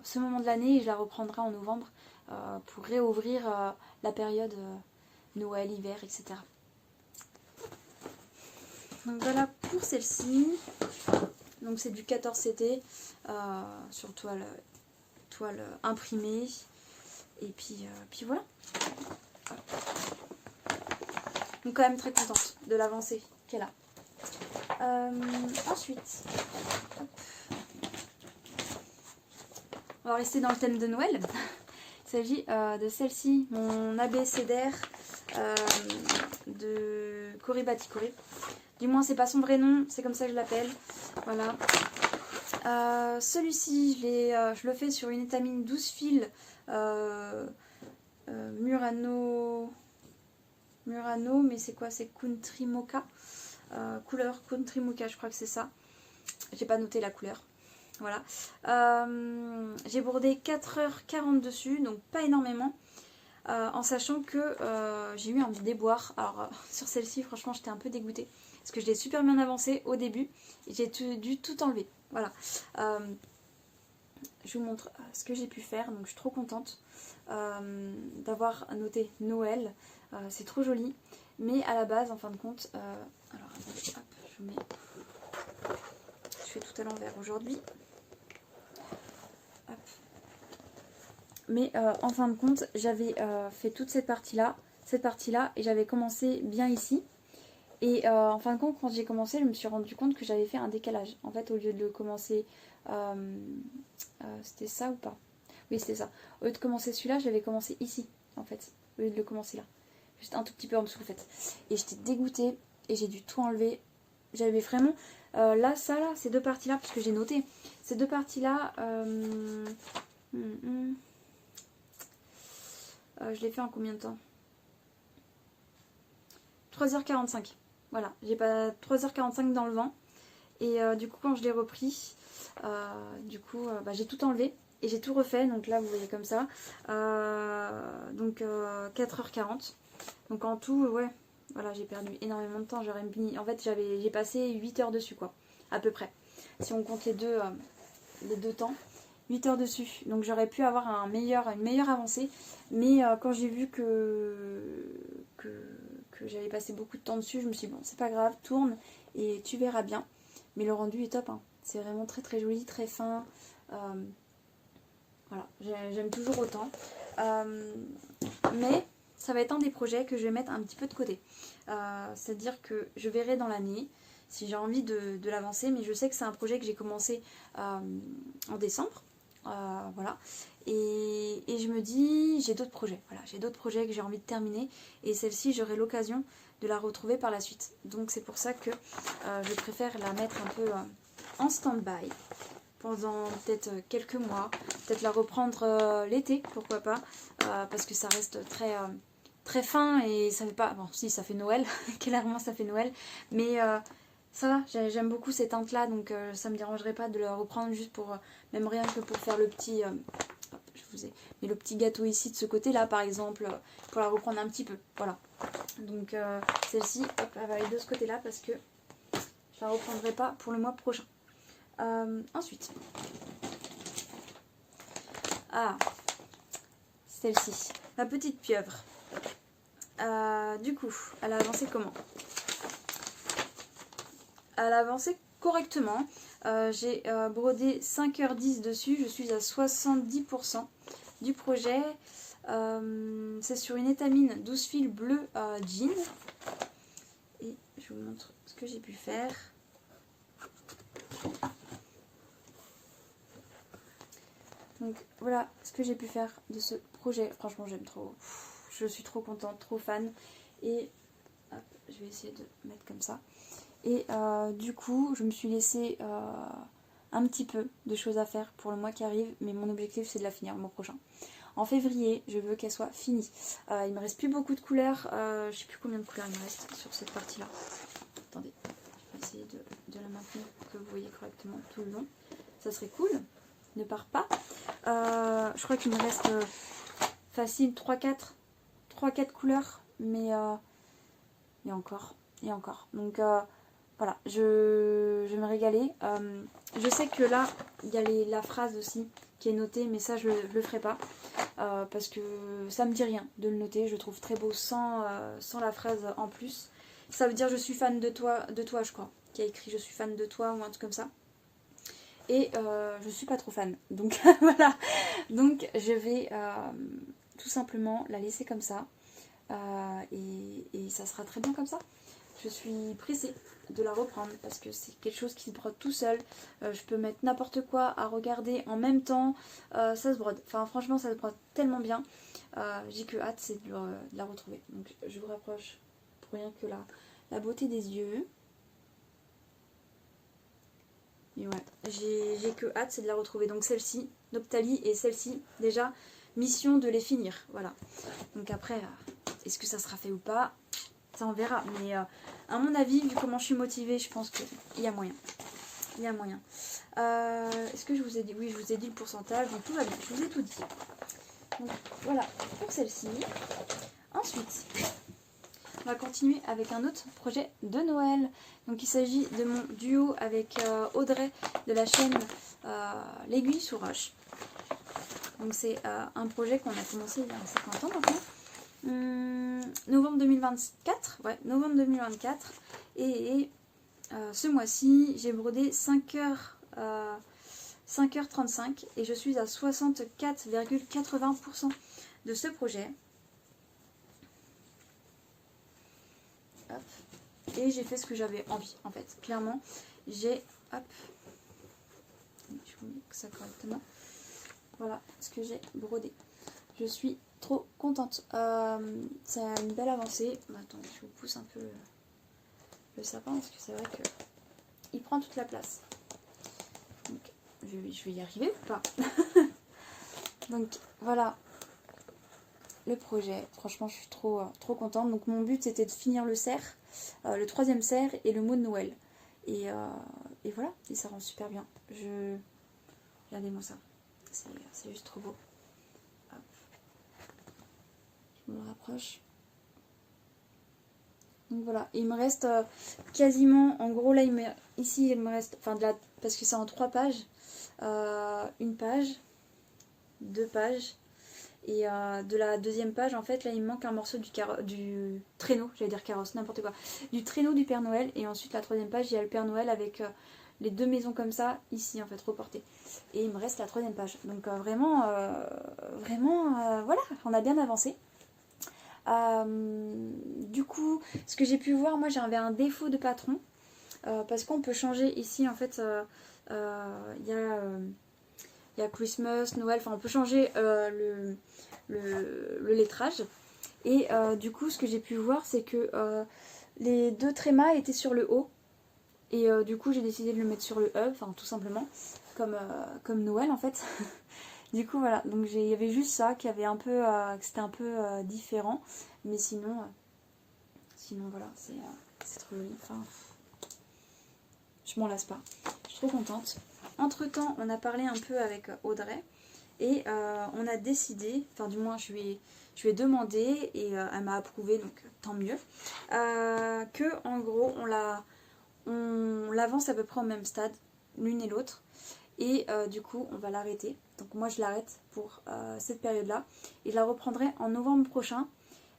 ce moment de l'année, et je la reprendrai en novembre pour réouvrir la période Noël, hiver, etc. Donc voilà pour celle-ci. Donc c'est du 14 CT sur toile imprimée. Et puis voilà. Donc quand même très contente de l'avancée qu'elle a. Ensuite, hop. On va rester dans le thème de Noël. Il s'agit de celle-ci, mon abécédaire de Cory Baticory. Du moins, c'est pas son vrai nom, c'est comme ça que je l'appelle. Voilà. Celui-ci, je le fais sur une étamine 12 fils Murano, mais c'est quoi? C'est Country Mocha. Couleur Country Mocha, je crois que c'est ça. J'ai pas noté la couleur. Voilà. J'ai brodé 4h40 dessus, donc pas énormément. En sachant que j'ai eu un déboire. Alors sur celle-ci, franchement, j'étais un peu dégoûtée. Parce que je l'ai super bien avancé au début. Et j'ai dû tout enlever. Voilà. je vous montre ce que j'ai pu faire. Donc je suis trop contente d'avoir noté Noël. C'est trop joli. Mais à la base, en fin de compte, alors attendez, hop, je mets... Je fais tout à l'envers aujourd'hui. Hop. Mais en fin de compte, j'avais fait toute cette partie-là, et j'avais commencé bien ici. Et en fin de compte, quand j'ai commencé, je me suis rendu compte que j'avais fait un décalage. En fait, au lieu de le commencer... c'était ça ou pas? Oui, c'était ça. Au lieu de commencer celui-là, j'avais commencé ici, en fait. Au lieu de le commencer là. Juste un tout petit peu en dessous, en fait. Et j'étais dégoûtée. Et j'ai dû tout enlever. J'avais vraiment... là, ça, là, ces deux parties-là, parce que j'ai noté. Ces deux parties-là... je l'ai fait en combien de temps? 3h45. Voilà, j'ai pas 3h45 dans le vent. Et du coup, quand je l'ai repris, j'ai tout enlevé et j'ai tout refait. Donc là, vous voyez comme ça. 4h40. Donc en tout, ouais, voilà, j'ai perdu énormément de temps. J'aurais mis... En fait, j'ai passé 8 heures dessus, quoi, à peu près. Si on compte les deux temps, 8 heures dessus. Donc j'aurais pu avoir une meilleure avancée. Mais quand j'ai vu que j'avais passé beaucoup de temps dessus, je me suis dit, bon, c'est pas grave, tourne et tu verras bien. Mais le rendu est top, hein. C'est vraiment très très joli, très fin. Voilà, j'aime toujours autant. Mais ça va être un des projets que je vais mettre un petit peu de côté. C'est-à-dire que je verrai dans l'année si j'ai envie de l'avancer. Mais je sais que c'est un projet que j'ai commencé en décembre. Voilà. Et je me dis, j'ai d'autres projets. Voilà, j'ai d'autres projets que j'ai envie de terminer. Et celle-ci, j'aurai l'occasion de la retrouver par la suite. Donc c'est pour ça que je préfère la mettre un peu en stand-by pendant peut-être quelques mois. Peut-être la reprendre l'été, pourquoi pas. Parce que ça reste très fin et ça fait pas... Bon, si, ça fait Noël. Clairement, ça fait Noël. Mais... ça va, j'aime beaucoup ces teintes-là, donc ça me dérangerait pas de la reprendre juste pour, même rien que pour faire le petit, hop, je vous ai mis le petit gâteau ici de ce côté-là par exemple, pour la reprendre un petit peu, voilà. Donc celle-ci, hop, elle va aller de ce côté-là parce que je la reprendrai pas pour le mois prochain. Ensuite, celle-ci, la petite pieuvre. Du coup, elle a avancé comment? Elle a avancé correctement. J'ai brodé 5h10 dessus. Je suis à 70% du projet. C'est sur une étamine 12 fils bleu jean. Et je vous montre ce que j'ai pu faire. Donc voilà ce que j'ai pu faire de ce projet. Franchement, j'aime trop. Je suis trop contente, trop fan. Et hop, je vais essayer de mettre comme ça. Et du coup, je me suis laissé un petit peu de choses à faire pour le mois qui arrive, mais mon objectif c'est de la finir le mois prochain. En février, je veux qu'elle soit finie. Il me reste plus beaucoup de couleurs, je sais plus combien de couleurs il me reste sur cette partie-là. Attendez, je vais essayer de la maintenir pour que vous voyez correctement tout le long. Ça serait cool, ne part pas. Je crois qu'il me reste facile 3-4 couleurs, mais et encore. Donc voilà, je vais me régaler. Je sais que là, il y a la phrase aussi qui est notée, mais ça, je le ferai pas. Parce que ça me dit rien de le noter. Je trouve très beau sans la phrase en plus. Ça veut dire je suis fan de toi, je crois. Qui a écrit je suis fan de toi ou un truc comme ça. Et je suis pas trop fan. Donc voilà. Donc je vais tout simplement la laisser comme ça. Et ça sera très bien comme ça. Je suis pressée de la reprendre parce que c'est quelque chose qui se brode tout seul. Je peux mettre n'importe quoi à regarder en même temps. Ça se brode. Enfin franchement ça se brode tellement bien. J'ai que hâte c'est de la retrouver. Donc je vous rapproche pour rien que la beauté des yeux. Et ouais, j'ai que hâte c'est de la retrouver. Donc celle-ci, Noctali, et celle-ci déjà mission de les finir. Voilà. Donc après, est-ce que ça sera fait ou pas? Ça on verra, mais à mon avis, vu comment je suis motivée, je pense qu'il y a moyen. Il y a moyen. Est-ce que je vous ai dit? Oui, je vous ai dit le pourcentage, donc tout va bien, je vous ai tout dit. Donc voilà, pour celle-ci. Ensuite, on va continuer avec un autre projet de Noël. Donc il s'agit de mon duo avec Audrey de la chaîne L'Aiguille sous roche. Donc c'est un projet qu'on a commencé il y a un certain temps maintenant. Novembre 2024, ouais, novembre 2024. Et ce mois-ci, j'ai brodé 5h35 et je suis à 64,80% de ce projet. Hop. Et j'ai fait ce que j'avais envie en fait. Clairement, j'ai... Hop. Je vous mets ça correctement. Voilà ce que j'ai brodé. Je suis trop contente. C'est une belle avancée. Attendez, je vous pousse un peu le sapin parce que c'est vrai que il prend toute la place. Donc, je vais y arriver ou pas? Donc voilà le projet. Franchement, je suis trop contente. Donc mon but c'était de finir le cerf, le troisième cerf et le mot de Noël. Et voilà, et ça rend super bien. Regardez-moi ça. C'est juste trop beau. Hop. Je me rapproche. Donc voilà, il me reste quasiment, en gros là, ici il me reste, parce que c'est en 3 pages, une page, 2 pages, et de la deuxième page, en fait, là il me manque un morceau du traîneau, j'allais dire carrosse, n'importe quoi, du traîneau du Père Noël, et ensuite la troisième page, il y a le Père Noël avec les 2 maisons comme ça, ici en fait, reportées. Et il me reste la troisième page. Donc vraiment, voilà, on a bien avancé. Du coup, ce que j'ai pu voir, moi j'avais un défaut de patron parce qu'on peut changer ici en fait. Il y a Christmas, Noël, enfin on peut changer le lettrage. Et du coup, ce que j'ai pu voir, c'est que les 2 trémas étaient sur le haut. Et du coup, j'ai décidé de le mettre sur le hub, enfin tout simplement, comme Noël en fait. Du coup voilà, donc il y avait juste ça qui avait que c'était un peu différent, mais sinon voilà, c'est trop joli. Enfin, je m'en lasse pas, je suis trop contente. Entre temps, on a parlé un peu avec Audrey et on a décidé, enfin du moins je lui ai demandé et elle m'a approuvé, donc tant mieux, que en gros on l'avance à peu près au même stade, l'une et l'autre. Et du coup on va l'arrêter. Donc moi je l'arrête pour cette période là. Et je la reprendrai en novembre prochain.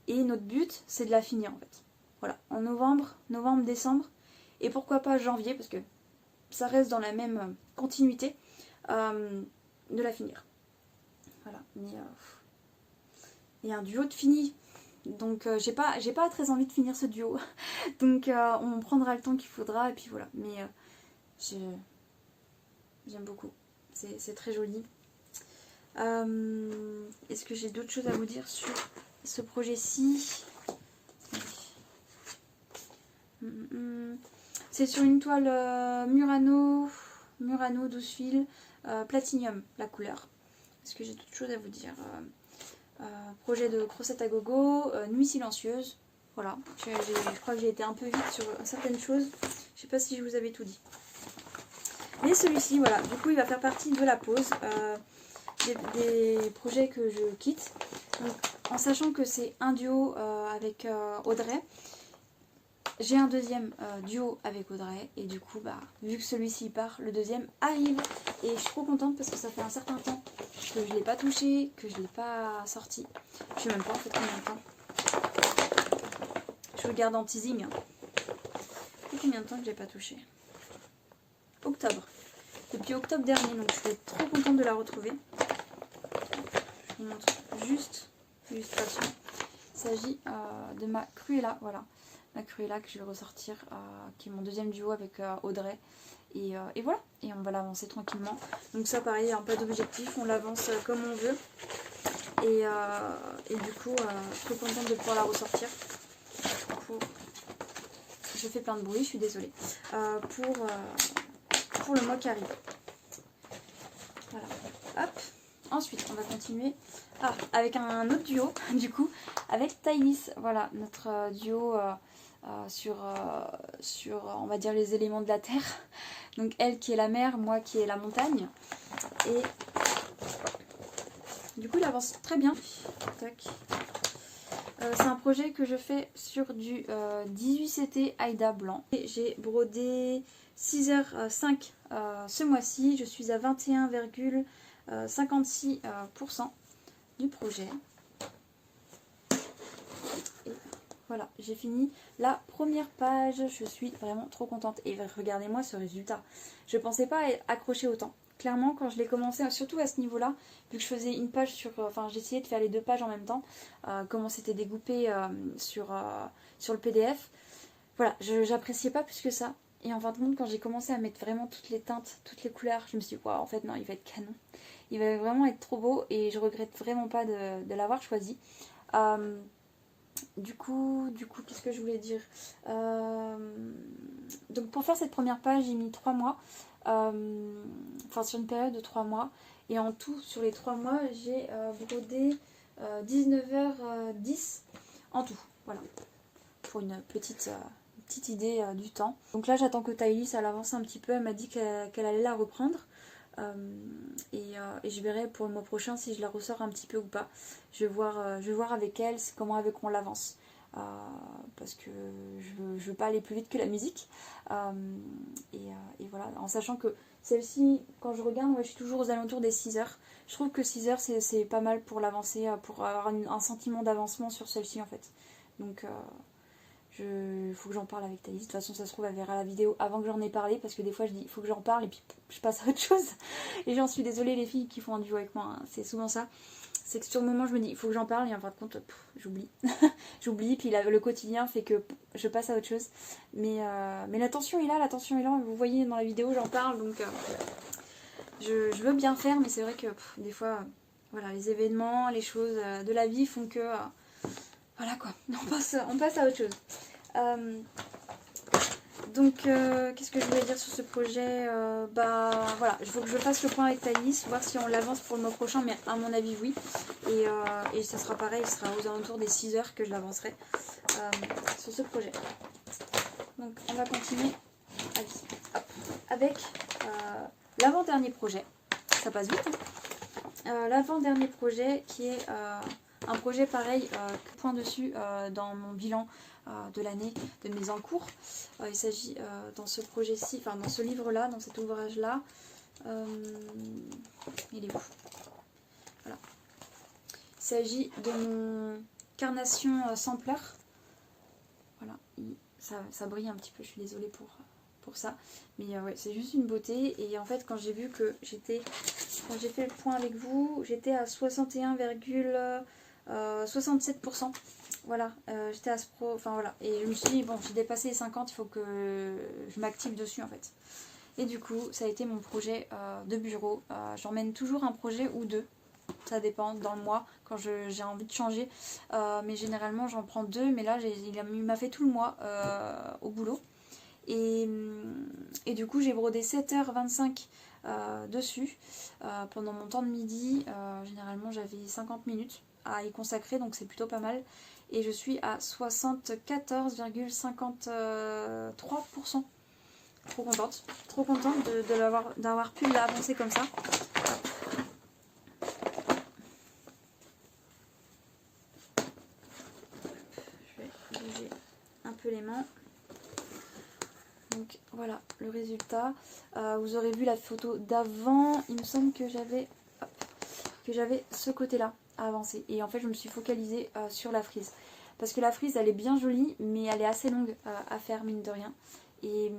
Et notre but c'est de la finir en fait. Voilà, en novembre, décembre. Et pourquoi pas janvier, parce que ça reste dans la même continuité, de la finir. Voilà, mais et un duo de fini. Donc j'ai pas très envie de finir ce duo. Donc on prendra le temps qu'il faudra et puis voilà. Mais j'aime beaucoup. C'est très joli. Est-ce que j'ai d'autres choses à vous dire sur ce projet-ci? C'est sur une toile Murano 12 fils, platinium, la couleur. Est-ce que j'ai d'autres choses à vous dire? Projet de crocette à gogo, nuit silencieuse. Voilà, je crois que j'ai été un peu vite sur certaines choses. Je sais pas si je vous avais tout dit. Mais celui-ci, voilà, du coup il va faire partie de la pause des projets que je quitte. Donc, en sachant que c'est un duo avec Audrey, j'ai un deuxième duo avec Audrey. Et du coup, vu que celui-ci part, le deuxième arrive. Et je suis trop contente parce que ça fait un certain temps que je ne l'ai pas touché, que je ne l'ai pas sorti. Je sais même pas en fait combien de temps. Je regarde en teasing. Ça fait combien de temps que je l'ai pas touché? Octobre. Depuis octobre dernier, donc je suis trop contente de la retrouver. Je vous montre juste l'illustration. Il s'agit de ma Cruella, voilà. La Cruella que je vais ressortir, qui est mon deuxième duo avec Audrey. Et voilà, et on va l'avancer tranquillement. Donc ça pareil, pas d'objectif, on l'avance comme on veut. Et du coup, je suis contente de pouvoir la ressortir. Je fais plein de bruit, je suis désolée. Pour le mois qui arrive. Voilà. Hop. Ensuite, on va continuer avec un autre duo, du coup, avec Thaïs. Voilà, notre duo sur, on va dire, les éléments de la terre. Donc, elle qui est la mer, moi qui est la montagne. Et du coup, il avance très bien. Tac. C'est un projet que je fais sur du 18CT Aïda blanc. J'ai brodé 6h05 ce mois-ci. Je suis à 21,5 56% du projet. Et voilà, j'ai fini la première page, je suis vraiment trop contente. Et regardez-moi ce résultat. Je pensais pas accrocher autant. Clairement, quand je l'ai commencé, surtout à ce niveau-là, vu que je faisais une page sur... Enfin, j'essayais de faire les deux pages en même temps, comment c'était découpé sur le PDF. Voilà, j'appréciais pas plus que ça. Et en fin de compte, quand j'ai commencé à mettre vraiment toutes les teintes, toutes les couleurs, je me suis dit, waouh, en fait, non, il va être canon. Il va vraiment être trop beau et je regrette vraiment pas de l'avoir choisi. Du coup, qu'est-ce que je voulais dire donc pour faire cette première page, j'ai mis 3 mois. Enfin, sur une période de 3 mois. Et en tout, sur les 3 mois, j'ai brodé 19h10 en tout. Voilà. Pour une petite idée du temps. Donc là, j'attends que Thaïs, elle avance un petit peu. Elle m'a dit qu'elle allait la reprendre. Et je verrai pour le mois prochain si je la ressors un petit peu ou pas. Je vais voir avec elle comment avec on l'avance. Parce que je veux pas aller plus vite que la musique. Et voilà, en sachant que celle-ci, quand je regarde, moi je suis toujours aux alentours des 6 heures. Je trouve que 6 heures c'est pas mal pour l'avancer, pour avoir un sentiment d'avancement sur celle-ci en fait. Donc il faut que j'en parle avec Thaïs. De toute façon, ça se trouve, elle verra la vidéo avant que j'en ai parlé. Parce que des fois, je dis, il faut que j'en parle et puis je passe à autre chose. Et j'en suis désolée, les filles qui font un duo avec moi. Hein. C'est souvent ça. C'est que sur le moment, je me dis, il faut que j'en parle. Et en fin de compte, j'oublie. J'oublie. Puis le quotidien fait que je passe à autre chose. Mais l'attention est là, l'attention est là. Vous voyez dans la vidéo, j'en parle. Donc, je veux bien faire. Mais c'est vrai que des fois, voilà, les événements, les choses de la vie font que... voilà quoi, on passe à autre chose. Donc, qu'est-ce que je voulais dire sur ce projet voilà, il faut que je fasse le point avec Thaïs, voir si on l'avance pour le mois prochain, mais à mon avis, oui. Et ça sera pareil, ce sera aux alentours des 6 heures que je l'avancerai sur ce projet. Donc, on va continuer avec l'avant-dernier projet. Ça passe vite. Hein. L'avant-dernier projet qui est... un projet pareil, point dessus dans mon bilan de l'année de mes encours. Il s'agit dans ce projet-ci, enfin dans ce livre-là, dans cet ouvrage-là. Il est où? Voilà. Il s'agit de mon carnation sampler. Voilà, ça brille un petit peu, je suis désolée pour ça. Mais ouais, c'est juste une beauté. Et en fait, quand j'ai vu que quand j'ai fait le point avec vous, j'étais à 67%. Voilà, j'étais à ce pro, enfin voilà. Et je me suis dit, bon, j'ai dépassé les 50, il faut que je m'active dessus en fait. Et du coup, ça a été mon projet de bureau. J'emmène toujours un projet ou deux, ça dépend dans le mois, quand j'ai envie de changer. Mais généralement, j'en prends 2, mais là, il m'a fait tout le mois au boulot. Et du coup, j'ai brodé 7h25 dessus pendant mon temps de midi. Généralement, j'avais 50 minutes à y consacrer, donc c'est plutôt pas mal. Et je suis à 74,53%. Trop contente d'avoir pu l'avancer comme ça. Je vais bouger un peu les mains. Donc voilà le résultat. Vous aurez vu la photo d'avant. Il me semble que j'avais ce côté-là à avancer. Et en fait, je me suis focalisée sur la frise. Parce que la frise, elle est bien jolie, mais elle est assez longue à faire, mine de rien. Et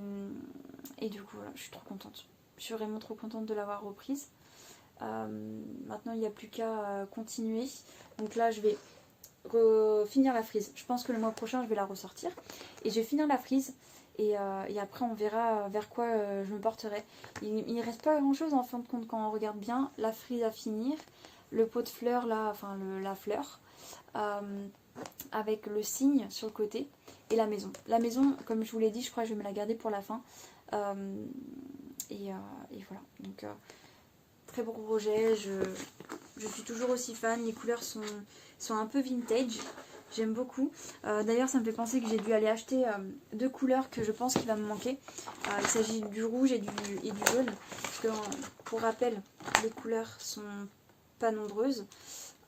du coup, voilà, je suis trop contente. Je suis vraiment trop contente de l'avoir reprise. Maintenant, il n'y a plus qu'à continuer. Donc là, je vais finir la frise. Je pense que le mois prochain, je vais la ressortir. Et je vais finir la frise. Et après, on verra vers quoi je me porterai. Il ne reste pas grand-chose, en fin de compte, quand on regarde bien. La frise à finir. Le pot de fleurs, là, enfin la fleur. Avec le cygne sur le côté. Et la maison. La maison, comme je vous l'ai dit, je crois que je vais me la garder pour la fin. Et voilà. Donc, très beau projet. Je suis toujours aussi fan. Les couleurs sont un peu vintage. J'aime beaucoup. D'ailleurs, ça me fait penser que j'ai dû aller acheter 2 couleurs que je pense qu'il va me manquer. Il s'agit du rouge et du jaune. Parce que, pour rappel, les couleurs sont pas nombreuses.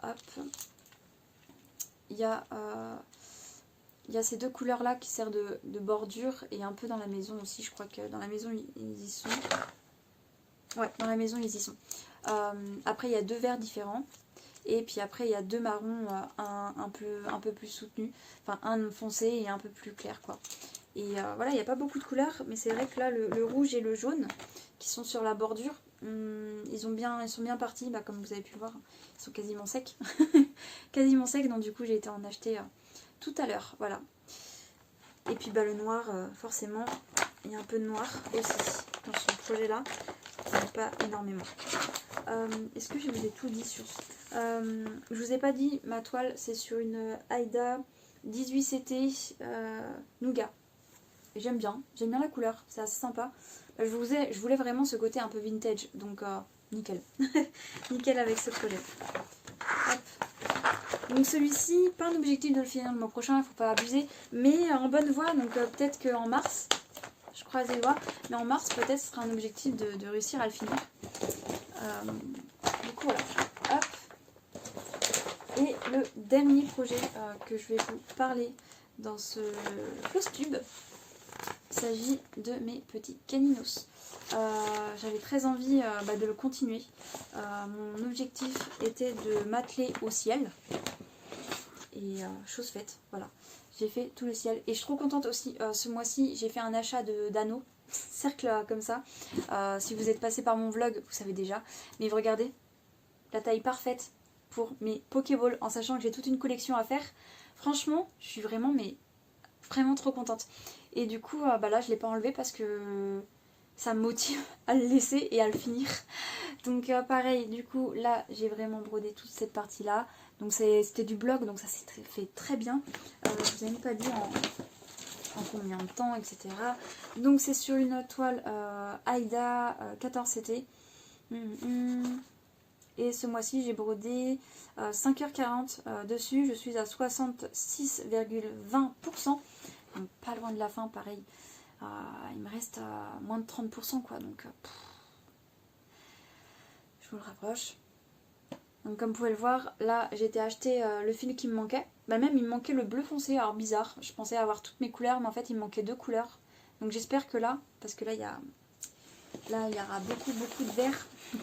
Hop. Il y a ces 2 couleurs là qui servent de bordure. Et un peu dans la maison aussi. Je crois que dans la maison, ils y sont. Ouais, dans la maison, ils y sont. Après il y a 2 verts différents. Et puis après il y a 2 marrons un peu plus soutenus. Enfin un foncé et un peu plus clair quoi. Et voilà, il n'y a pas beaucoup de couleurs, mais c'est vrai que là le rouge et le jaune qui sont sur la bordure, ils sont bien partis, bah, comme vous avez pu le voir, ils sont quasiment secs. Quasiment secs, donc du coup j'ai été en acheter tout à l'heure, voilà. Et puis bah, le noir, forcément, il y a un peu de noir aussi dans ce projet-là, mais pas énormément. Est-ce que je vous ai tout dit sur ce... Je vous ai pas dit, ma toile c'est sur une Aida 18CT Nougat. J'aime bien la couleur, c'est assez sympa. Je voulais vraiment ce côté un peu vintage, donc nickel. Nickel avec ce projet. Hop. Donc celui-ci, pas un objectif de le finir le mois prochain, il ne faut pas abuser, mais en bonne voie, donc peut-être qu'en mars, je croise les doigts, mais en mars peut-être ce sera un objectif de réussir à le finir. Du coup voilà, hop. Et le dernier projet que je vais vous parler dans ce Flosstube, il s'agit de mes petits caninos. J'avais très envie de le continuer. Mon objectif était de m'atteler au ciel. Et chose faite, voilà. J'ai fait tout le ciel. Et je suis trop contente aussi, ce mois-ci, j'ai fait un achat d'anneaux. Cercle comme ça. Si vous êtes passé par mon vlog, vous savez déjà. Mais regardez, la taille parfaite pour mes Pokéballs, en sachant que j'ai toute une collection à faire. Franchement, je suis vraiment trop contente. Et du coup, là, je ne l'ai pas enlevé parce que ça me motive à le laisser et à le finir. Donc pareil, du coup, là, j'ai vraiment brodé toute cette partie-là. Donc c'était du bloc, donc ça s'est fait très bien. Je vous ai même pas dit en combien de temps, etc. Donc c'est sur une toile Aida 14CT. Et ce mois-ci, j'ai brodé 5h40 dessus. Je suis à 66,20%. Donc pas loin de la fin, pareil. Il me reste moins de 30% quoi. Donc je vous le rapproche. Donc comme vous pouvez le voir, là j'ai été acheter le fil qui me manquait. Bah même il me manquait le bleu foncé, alors bizarre. Je pensais avoir toutes mes couleurs, mais en fait il me manquait 2 couleurs. Donc j'espère que là, parce que là il y aura beaucoup de vert. Je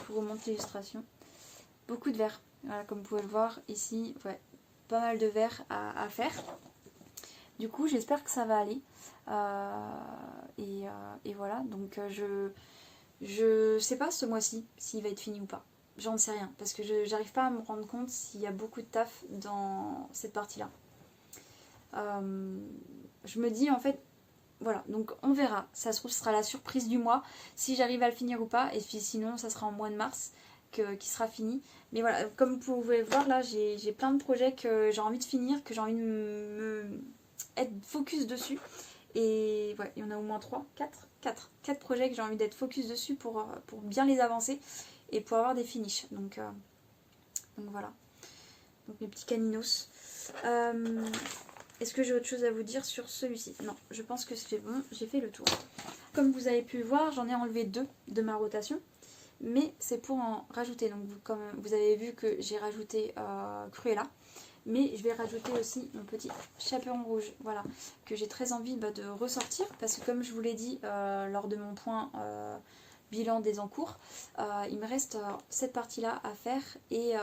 vous remonte l'illustration. Beaucoup de vert. Voilà, comme vous pouvez le voir ici, ouais, pas mal de vert à faire. Du coup j'espère que ça va aller. Et voilà, donc je sais pas ce mois-ci s'il va être fini ou pas. J'en sais rien, parce que j'arrive pas à me rendre compte s'il y a beaucoup de taf dans cette partie-là. Je me dis en fait, voilà, donc on verra. Ça se trouve, ce sera la surprise du mois, si j'arrive à le finir ou pas, et puis sinon, ça sera en mois de mars qui sera fini. Mais voilà, comme vous pouvez voir là, j'ai plein de projets que j'ai envie de finir, que j'ai envie de être focus dessus. Et ouais, il y en a au moins 4 projets que j'ai envie d'être focus dessus pour bien les avancer et pour avoir des finishes. Donc voilà. Donc mes petits caninos. Est-ce que j'ai autre chose à vous dire sur celui-ci? Non, je pense que c'est bon, j'ai fait le tour. Comme vous avez pu le voir, j'en ai enlevé 2 de ma rotation. Mais c'est pour en rajouter. Donc comme vous avez vu que j'ai rajouté Cruella. Mais je vais rajouter aussi mon petit chaperon rouge, voilà, que j'ai très envie de ressortir, parce que comme je vous l'ai dit lors de mon point bilan des encours, il me reste cette partie-là à faire, et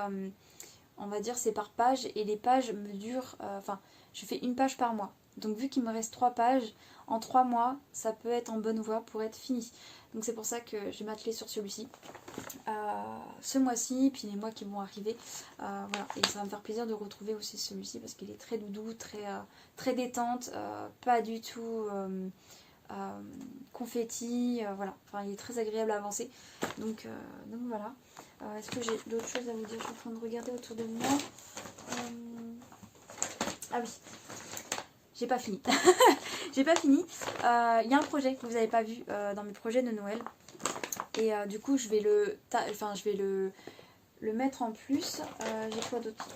on va dire c'est par page, et les pages me durent, enfin, je fais une page par mois. Donc vu qu'il me reste 3 pages, en 3 mois, ça peut être en bonne voie pour être fini. Donc c'est pour ça que je vais m'atteler sur celui-ci. Ce mois-ci, puis les mois qui vont arriver. Voilà. Et ça va me faire plaisir de retrouver aussi celui-ci parce qu'il est très doudou, très détente, pas du tout confetti, voilà. Enfin, il est très agréable à avancer. Donc voilà. Est-ce que j'ai d'autres choses à vous dire? Je suis en train de regarder autour de moi. Ah oui, j'ai pas fini. J'ai pas fini. Il y a un projet que vous n'avez pas vu dans mes projets de Noël. Et du coup, je vais le mettre en plus. J'ai quoi d'autre?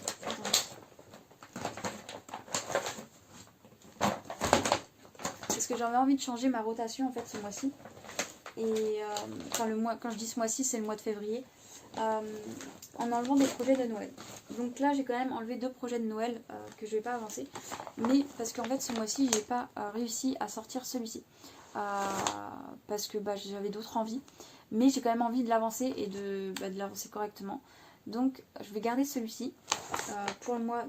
Parce que j'avais envie de changer ma rotation en fait ce mois-ci. Et quand je dis ce mois-ci, c'est le mois de février. En enlevant des projets de Noël. Donc là j'ai quand même enlevé 2 projets de Noël que je vais pas avancer, mais parce qu'en fait ce mois-ci j'ai pas réussi à sortir celui-ci. parce que j'avais d'autres envies. Mais j'ai quand même envie de l'avancer et de l'avancer correctement. Donc je vais garder celui-ci pour le mois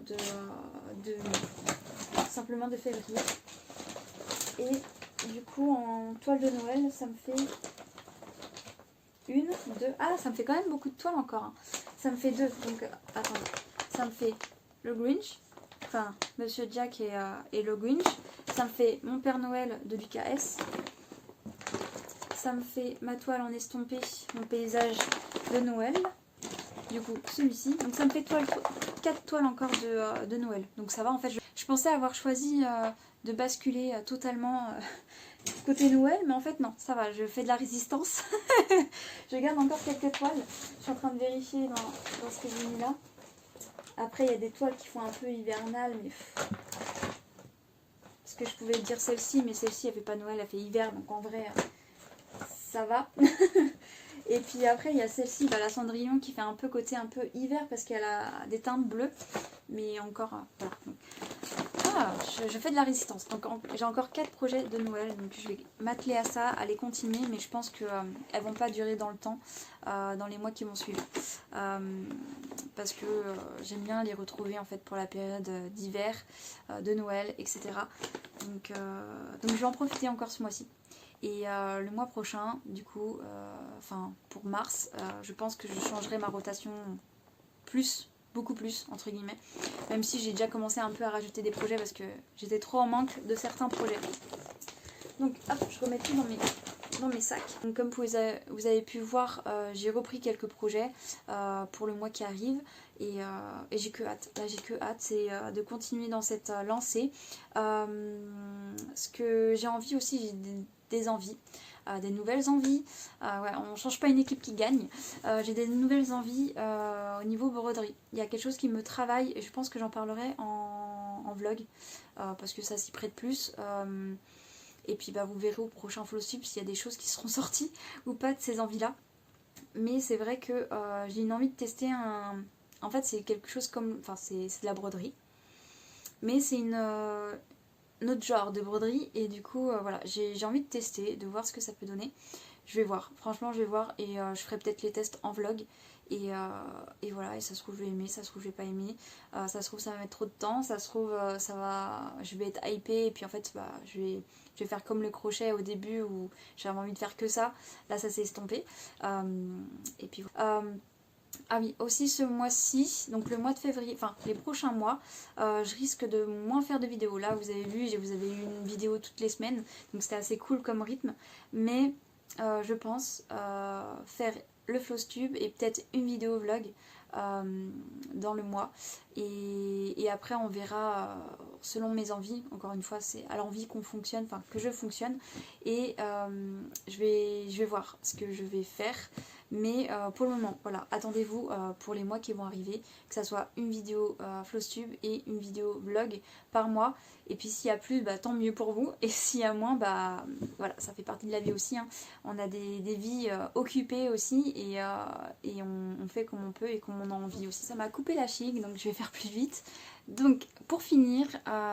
simplement de février. Et du coup en toile de Noël ça me fait une, deux... Ah, ça me fait quand même beaucoup de toiles encore. Hein. Ça me fait deux. Donc, attendez. Ça me fait le Grinch. Enfin, Monsieur Jack et le Grinch. Ça me fait mon Père Noël de Lucas S. Ça me fait ma toile en estompé, mon paysage de Noël. Du coup, celui-ci. Donc, ça me fait 4 toiles encore de Noël. Donc, ça va. En fait, je pensais avoir choisi de basculer totalement... côté Noël, mais en fait non, ça va, je fais de la résistance. Je garde encore quelques toiles. Je suis en train de vérifier dans ce que j'ai mis là. Après il y a des toiles qui font un peu hivernales, mais parce que je pouvais dire celle-ci, mais celle-ci elle fait pas Noël, elle fait hiver, donc en vrai ça va. Et puis après il y a celle-ci, la Cendrillon, qui fait un peu côté un peu hiver parce qu'elle a des teintes bleues, mais encore voilà. Donc, je fais de la résistance. Donc j'ai encore 4 projets de Noël, donc je vais m'atteler à ça, à les continuer, mais je pense qu'elles vont pas durer dans le temps, dans les mois qui vont suivre. Parce que j'aime bien les retrouver en fait pour la période d'hiver, de Noël, etc. Donc je vais en profiter encore ce mois-ci. Et le mois prochain, du coup, pour mars, je pense que je changerai ma rotation beaucoup plus entre guillemets, même si j'ai déjà commencé un peu à rajouter des projets parce que j'étais trop en manque de certains projets. Donc hop, je remets tout dans mes sacs. Donc, comme vous avez pu voir, j'ai repris quelques projets pour le mois qui arrive et j'ai que hâte. Là j'ai que hâte, c'est de continuer dans cette lancée. Ce que j'ai envie aussi, j'ai des envies. Des nouvelles envies, ouais, on change pas une équipe qui gagne. J'ai des nouvelles envies au niveau broderie. Il y a quelque chose qui me travaille et je pense que j'en parlerai en vlog parce que ça s'y prête plus. Et puis vous verrez au prochain Flowstube s'il y a des choses qui seront sorties ou pas de ces envies là. Mais c'est vrai que j'ai une envie de tester en fait c'est quelque chose comme, c'est de la broderie, mais c'est autre genre de broderie et du coup voilà, j'ai envie de tester, de voir ce que ça peut donner. Je vais voir, franchement je vais voir et je ferai peut-être les tests en vlog et voilà, et ça se trouve je vais aimer, ça se trouve je vais pas aimer, ça se trouve ça va mettre trop de temps, ça se trouve je vais être hypée et puis en fait je vais faire comme le crochet au début où j'avais envie de faire que ça, là ça s'est estompé et puis ah oui, aussi ce mois-ci, donc le mois de février, les prochains mois, je risque de moins faire de vidéos. Là, vous avez vu, vous avez eu une vidéo toutes les semaines, donc c'était assez cool comme rythme. Mais je pense faire le Flowstube et peut-être une vidéo vlog dans le mois. Et après, on verra selon mes envies. Encore une fois, c'est à l'envie qu'on fonctionne, que je fonctionne. Et je vais voir ce que je vais faire. Mais pour le moment, voilà, attendez-vous pour les mois qui vont arriver, que ça soit une vidéo Flowstube et une vidéo vlog par mois. Et puis s'il y a plus, tant mieux pour vous. Et s'il y a moins, voilà, ça fait partie de la vie aussi. Hein. On a des vies occupées aussi et on fait comme on peut et comme on a envie aussi. Ça m'a coupé la chic, donc je vais faire plus vite. Donc pour finir,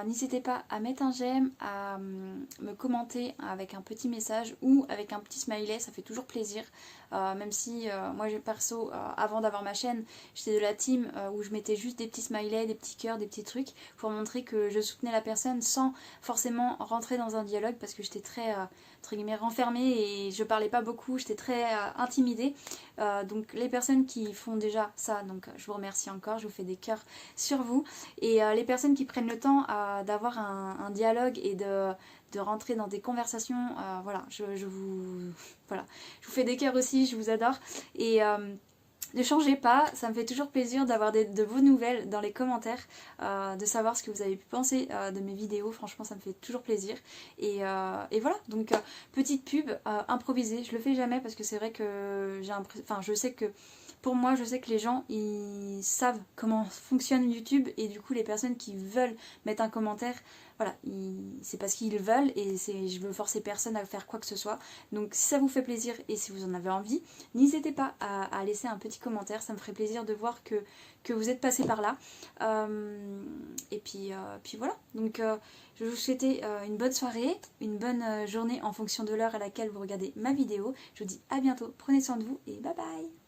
n'hésitez pas à mettre un j'aime, à me commenter avec un petit message ou avec un petit smiley, ça fait toujours plaisir. Même si moi perso, avant d'avoir ma chaîne, j'étais de la team où je mettais juste des petits smileys, des petits cœurs, des petits trucs pour montrer que je soutenais la personne sans forcément rentrer dans un dialogue parce que j'étais très entre guillemets renfermée et je parlais pas beaucoup, j'étais très intimidée. Donc les personnes qui font déjà ça, donc je vous remercie encore, je vous fais des cœurs sur vous. Et les personnes qui prennent le temps d'avoir un dialogue et de rentrer dans des conversations, voilà, je vous fais des cœurs aussi, je vous adore. Et ne changez pas, ça me fait toujours plaisir d'avoir de vos nouvelles dans les commentaires, de savoir ce que vous avez pu penser de mes vidéos, franchement ça me fait toujours plaisir. Et voilà, donc petite pub improvisée, je le fais jamais parce que c'est vrai que je sais que pour moi, je sais que les gens, ils savent comment fonctionne YouTube et du coup, les personnes qui veulent mettre un commentaire, voilà, c'est parce qu'ils veulent et je veux forcer personne à faire quoi que ce soit. Donc si ça vous fait plaisir et si vous en avez envie, n'hésitez pas à laisser un petit commentaire, ça me ferait plaisir de voir que vous êtes passé par là. Et puis voilà, donc je vais vous souhaiter une bonne soirée, une bonne journée en fonction de l'heure à laquelle vous regardez ma vidéo. Je vous dis à bientôt, prenez soin de vous et bye bye.